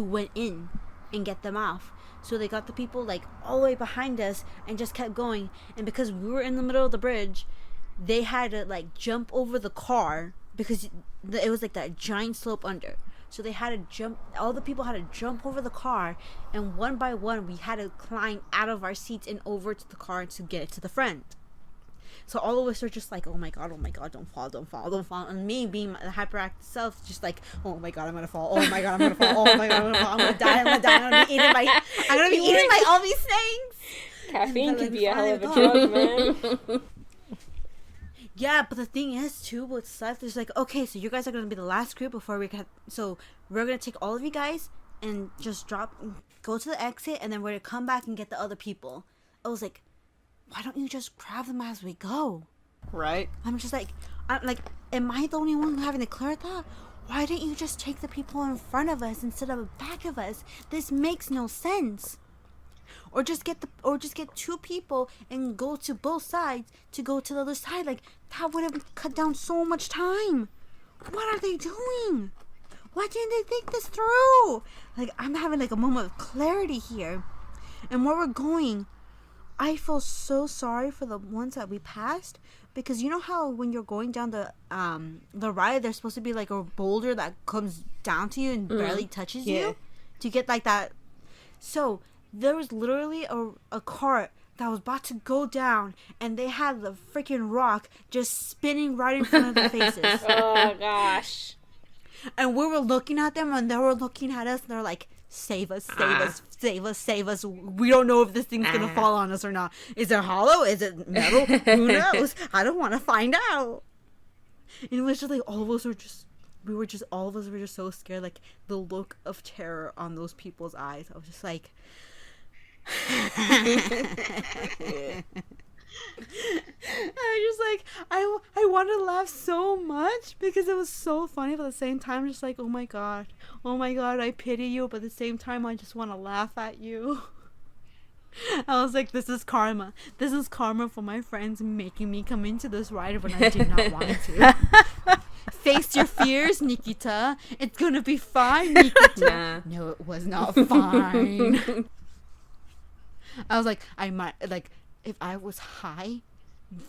went in and get them off. So they got the people like all the way behind us and just kept going. And because we were in the middle of the bridge, they had to like jump over the car because it was like that giant slope under. So they had to jump, all the people had to jump over the car, and one by one we had to climb out of our seats and over to the car to get it to the front. So all of us are just like, oh my god, don't fall. And me being the hyperactive self, just like, oh my god, I'm gonna fall. Oh my god, I'm gonna fall. Oh my god, I'm gonna die. I'm gonna be eaten by all these things. Caffeine can be a hell of a drug, man. Yeah, but the thing is, too, what's left is like, okay, so you guys are going to be the last group before so we're going to take all of you guys and just go to the exit, and then we're going to come back and get the other people. I was like, why don't you just grab them as we go? Right? I'm just like, am I the only one who having to clear that? Why didn't you just take the people in front of us instead of back of us? This makes no sense. Or just get 2 people and go to both sides to go to the other side. Like, that would have cut down so much time. What are they doing? Why didn't they think this through? Like, I'm having like a moment of clarity here. And where we're going, I feel so sorry for the ones that we passed, because you know how when you're going down the ride, there's supposed to be like a boulder that comes down to you and barely touches you to get like that. So there was literally a cart that was about to go down, and they had the freaking rock just spinning right in front of their faces. Oh gosh. And we were looking at them, and they were looking at us, and they're like, save us, save us. We don't know if this thing's gonna fall on us or not. Is it hollow? Is it metal? Who knows? I don't want to find out. And it was just like all of us were just so scared. Like the look of terror on those people's eyes. I was just like, I wanted to laugh so much because it was so funny, but at the same time just like, oh my god, I pity you, but at the same time I just want to laugh at you. I was like, this is karma for my friends making me come into this ride when I did not want to. Face your fears, Nikita. It's gonna be fine, Nikita. No, it was not fine. I was like, I might, like, if I was high,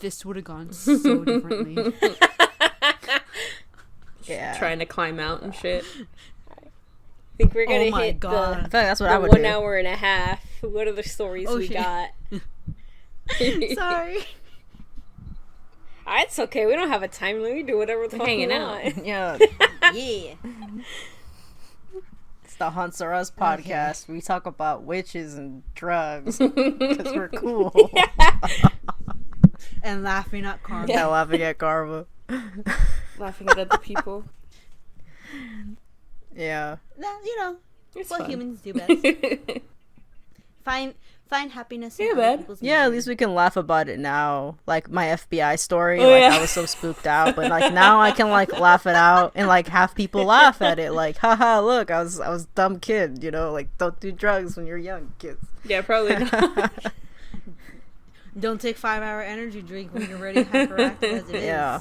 this would have gone so differently. Yeah. Trying to climb out and shit. think we're gonna Oh my hit God. I feel like that's what the I would 1 do. hour and a half. What other stories Oh, we shit. got? Sorry. It's okay. We don't have a time limit. We do whatever the fuck we hanging out. want. Yeah, Yeah. it's the HauntsRUs podcast. We talk about witches and drugs because we're cool. And laughing at karma. Yeah, laughing at karma. Laughing at other people. Yeah. You know, It's what fun. humans do best. Find happiness in Yeah, other man. people's Yeah, at misery. least we can laugh about it now. Like my FBI story, Oh, like yeah. I was so spooked out, but like now I can like laugh it out and like have people laugh at it. Like, haha, look, I was dumb kid, you know, like don't do drugs when you're young, kids. Yeah, probably not. Don't take 5-hour energy drink when you're already hyperactive as it is. Yeah.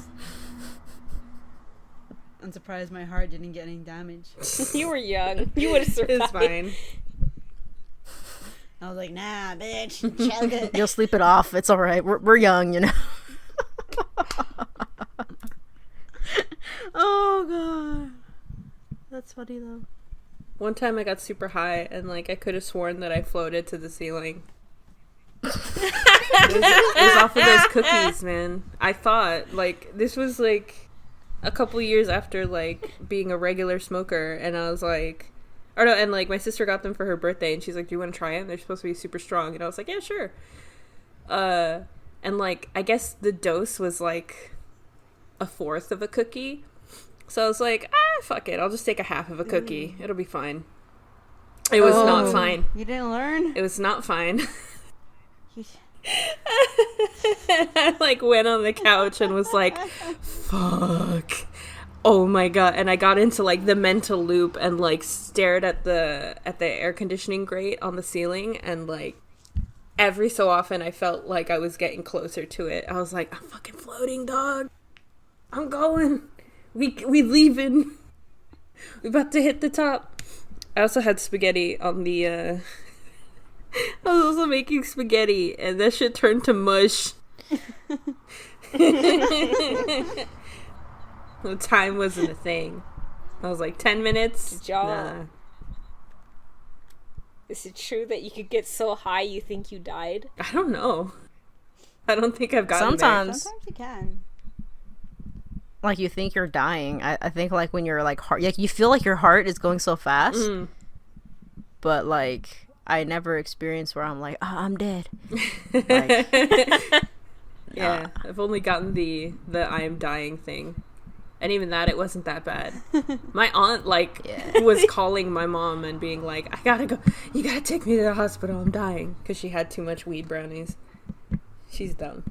I'm surprised my heart didn't get any damage. You were young. You would have survived. It's fine. I was like, nah, bitch, chug it. You'll sleep it off. It's all right. We're young, you know. Oh god, that's funny though. One time I got super high and like I could have sworn that I floated to the ceiling. It was off of those cookies, man. I thought like this was like a couple years after like being a regular smoker, and I was like, or no, and like my sister got them for her birthday, and she's like, "Do you want to try them? They're supposed to be super strong." And I was like, "Yeah, sure." And like I guess the dose was like a fourth of a cookie. So I was like, fuck it. I'll just take a half of a cookie. It'll be fine. It was not Oh. fine. You didn't learn? It was not fine. You- I like went on the couch and was like, fuck. Oh my god. And I got into like the mental loop and like stared at the air conditioning grate on the ceiling, and like every so often I felt like I was getting closer to it. I was like, I'm fucking floating, dog. I'm going. We leaving. We about to hit the top. I also had spaghetti on the I was also making spaghetti and that shit turned to mush. The time wasn't a thing. I was like 10 minutes. Did y'all- Nah. Is it true that you could get so high you think you died? I don't know. I don't think I've gotten Sometimes, Sometimes you can. like you think you're dying. I think like when you're like heart, like you feel like your heart is going so fast, Mm. but like I never experienced where I'm like, oh, I'm dead. there. Yeah, I've only gotten the I am dying thing. And even that, it wasn't that bad. My aunt, like, was calling my mom and being like, I gotta go. You gotta take me to the hospital. I'm dying. Because she had too much weed brownies. She's dumb.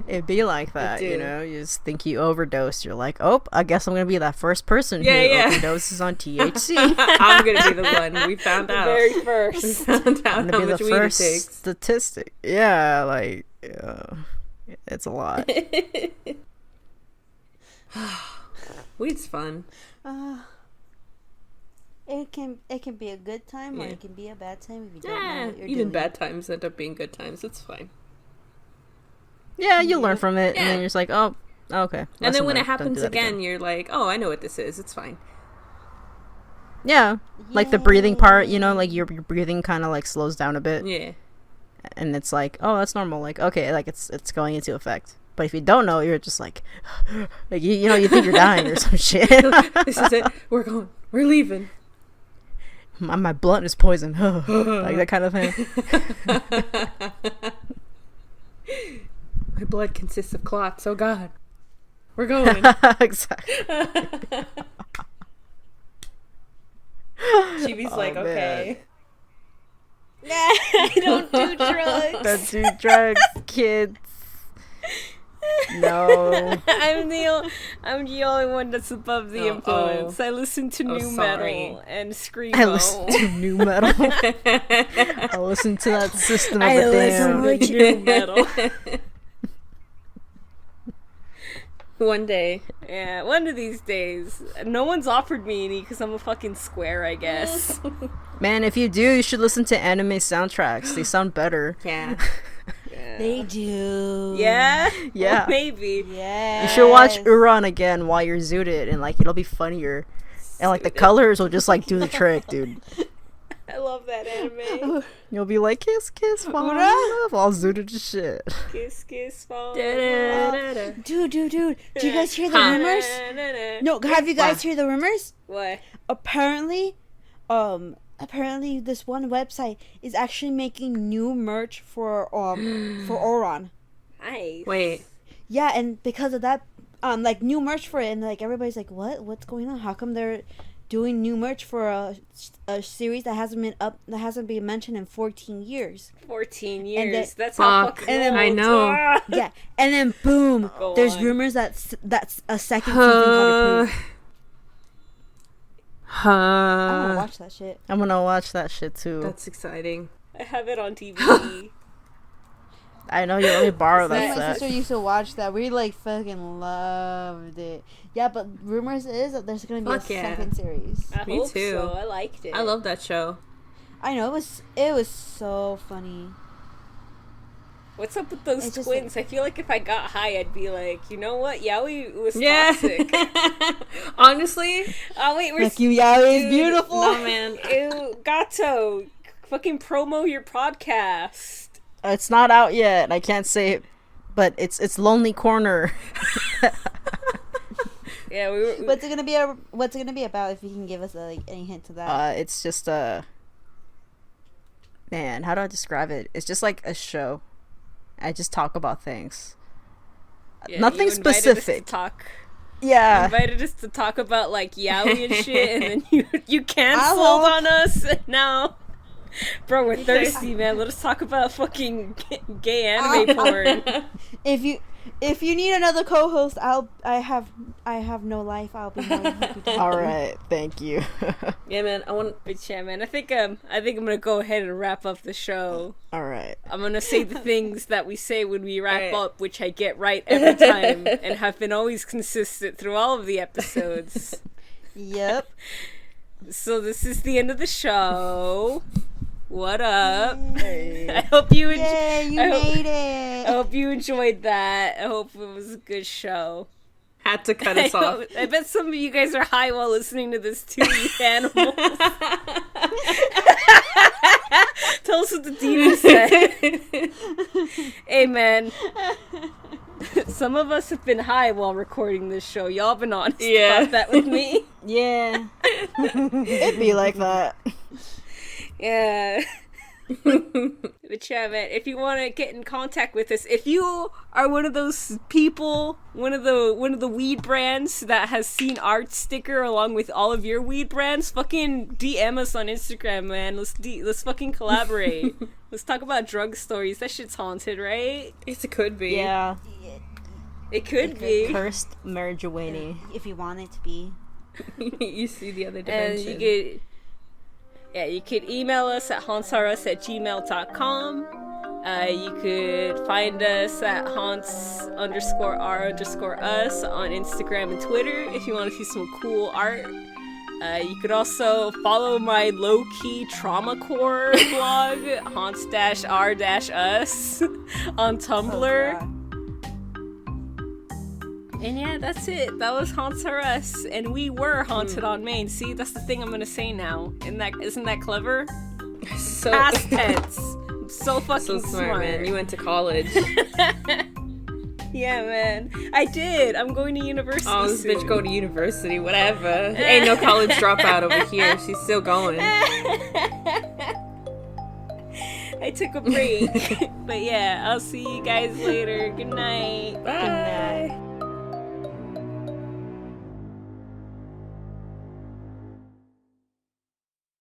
It'd be like that, do. you know. You just think you overdose. You're like, oh, I guess I'm gonna be that first person Yeah, who yeah. overdoses on THC. I'm gonna be the one. We found out. Very We first. found out I'm how gonna be much the weed it first takes. statistic. Yeah, like, it's a lot. Weed's fun. It can be a good time or Yeah. it can be a bad time if you don't know Yeah, what you're even doing. bad times end up being good times. It's fine. Yeah, you learn from it, and Yeah. then you're just like, oh, okay. And lesson then when it learned. Don't do happens that again, you're like, oh, I know what this is. It's fine. Yeah, like the breathing part, you know, like your breathing kind of like slows down a bit, Yeah. and it's like, oh, that's normal. Like, okay, like it's going into effect. But if you don't know, you're just like you know, you think you're dying or some shit. This is it. We're going. We're leaving. my blunt is poison, like that kind of thing. My blood consists of clots. Oh God. We're going. Exactly. Chibi's like, man. okay. Nah, I don't do drugs. Don't do drugs, kids. No. I'm the only one that's above the influence. I listen to new sorry. metal and screamo. I listen to new metal. I listen to that System of I a listen Down. to new metal. One day. Yeah, one of these days. No one's offered me any because I'm a fucking square, I guess. Man, if you do, you should listen to anime soundtracks. They sound better. Yeah. They do. Yeah? Yeah. Well, maybe. Yeah. You should watch Uran again while you're zooted, and like it'll be funnier, and like the colors will just like do the trick, dude. I love that anime. You'll be like kiss, kiss, fall in love, all zooted as shit. Kiss, kiss, fall. Dude. Do you guys hear the rumors? No, have you guys heard the rumors? What? Apparently this one website is actually making new merch for Oron. Nice. Wait. Yeah, and because of that, like new merch for it, and like everybody's like, what's going on? How come they're doing new merch for a series that hasn't been mentioned in 14 years? 14 years. Then- That's how Fuck. fucking And then- old. I know. Ah! Yeah, and then boom, Go there's on. rumors that's a second season got approved. I want to watch that shit. I'm gonna watch that shit too. That's exciting. I have it on DVD. I know you let me borrow Me and that my set. sister used to watch that. We like fucking loved it. Yeah, but rumors is that there's gonna be Fuck a yeah. second series. I Me hope too. so. I liked it. I love that show. I know it was so funny. What's up with those It's just twins? I feel like if I got high, I'd be like, you know what? Yaoi was Yeah. toxic. Honestly, Oh wait, we're Like you, Yaoi is Dude, beautiful. no man. Ew, Gato, fucking promo your podcast. It's not out yet. I can't say it, but it's Lonely Corner. Yeah, we were. What's it gonna be about? If you can give us like any hint to that. It's just man, how do I describe it? It's just like a show. I just talk about things. Yeah, Nothing you invited us to specific. talk. You Yeah. invited us to talk about like yaoi and shit, and then you canceled I'll- on us. And now, bro, we're thirsty, man. Let us talk about fucking gay anime porn. If you need another co-host, I have no life. I'll be more than happy to. All right. Thank you. Yeah, man. I want. But yeah, man, I think I'm gonna go ahead and wrap up the show. All right. I'm gonna say the things that we say when we wrap Alright. up, which I get right every time, and have been always consistent through all of the episodes. Yep. So this is the end of the show. What up? Hey. I hope you Yay, you I hope- made I it. hope you enjoyed that. I hope it was a good show. Had to cut us off. I bet some of you guys are high while listening to this too, you animals. Tell us what the demon said. Hey, man. Some of us have been high while recording this show. Y'all been honest about that with me. Yeah. It'd be like that. Yeah. But yeah, man, if you want to get in contact with us, if you are one of those people, one of the weed brands that has seen our sticker along with all of your weed brands, fucking DM us on Instagram, man. Let's fucking collaborate. Let's talk about drug stories. That shit's haunted, right? Yes, it could be. Yeah. It could be. Cursed marijuana. If you want it to be. You see the other And dimension. you could email us at HauntsRUs@gmail.com. You could find us at Haunts_R_us on Instagram and Twitter if you want to see some cool art. You could also follow my low-key trauma core blog, Haunts-R-us on Tumblr. Oh, And yeah, that's it. That was HauntsRUs, and we were haunted on Main. See, that's the thing I'm gonna say now. Isn't that clever? so Past tense. I'm so fucking so smart, man. You went to college. Yeah, man. I did. I'm going to university Oh, this soon. bitch go to university. Whatever. Ain't no college dropout over here. She's still going. I took a break. But yeah, I'll see you guys later. Good night. Bye.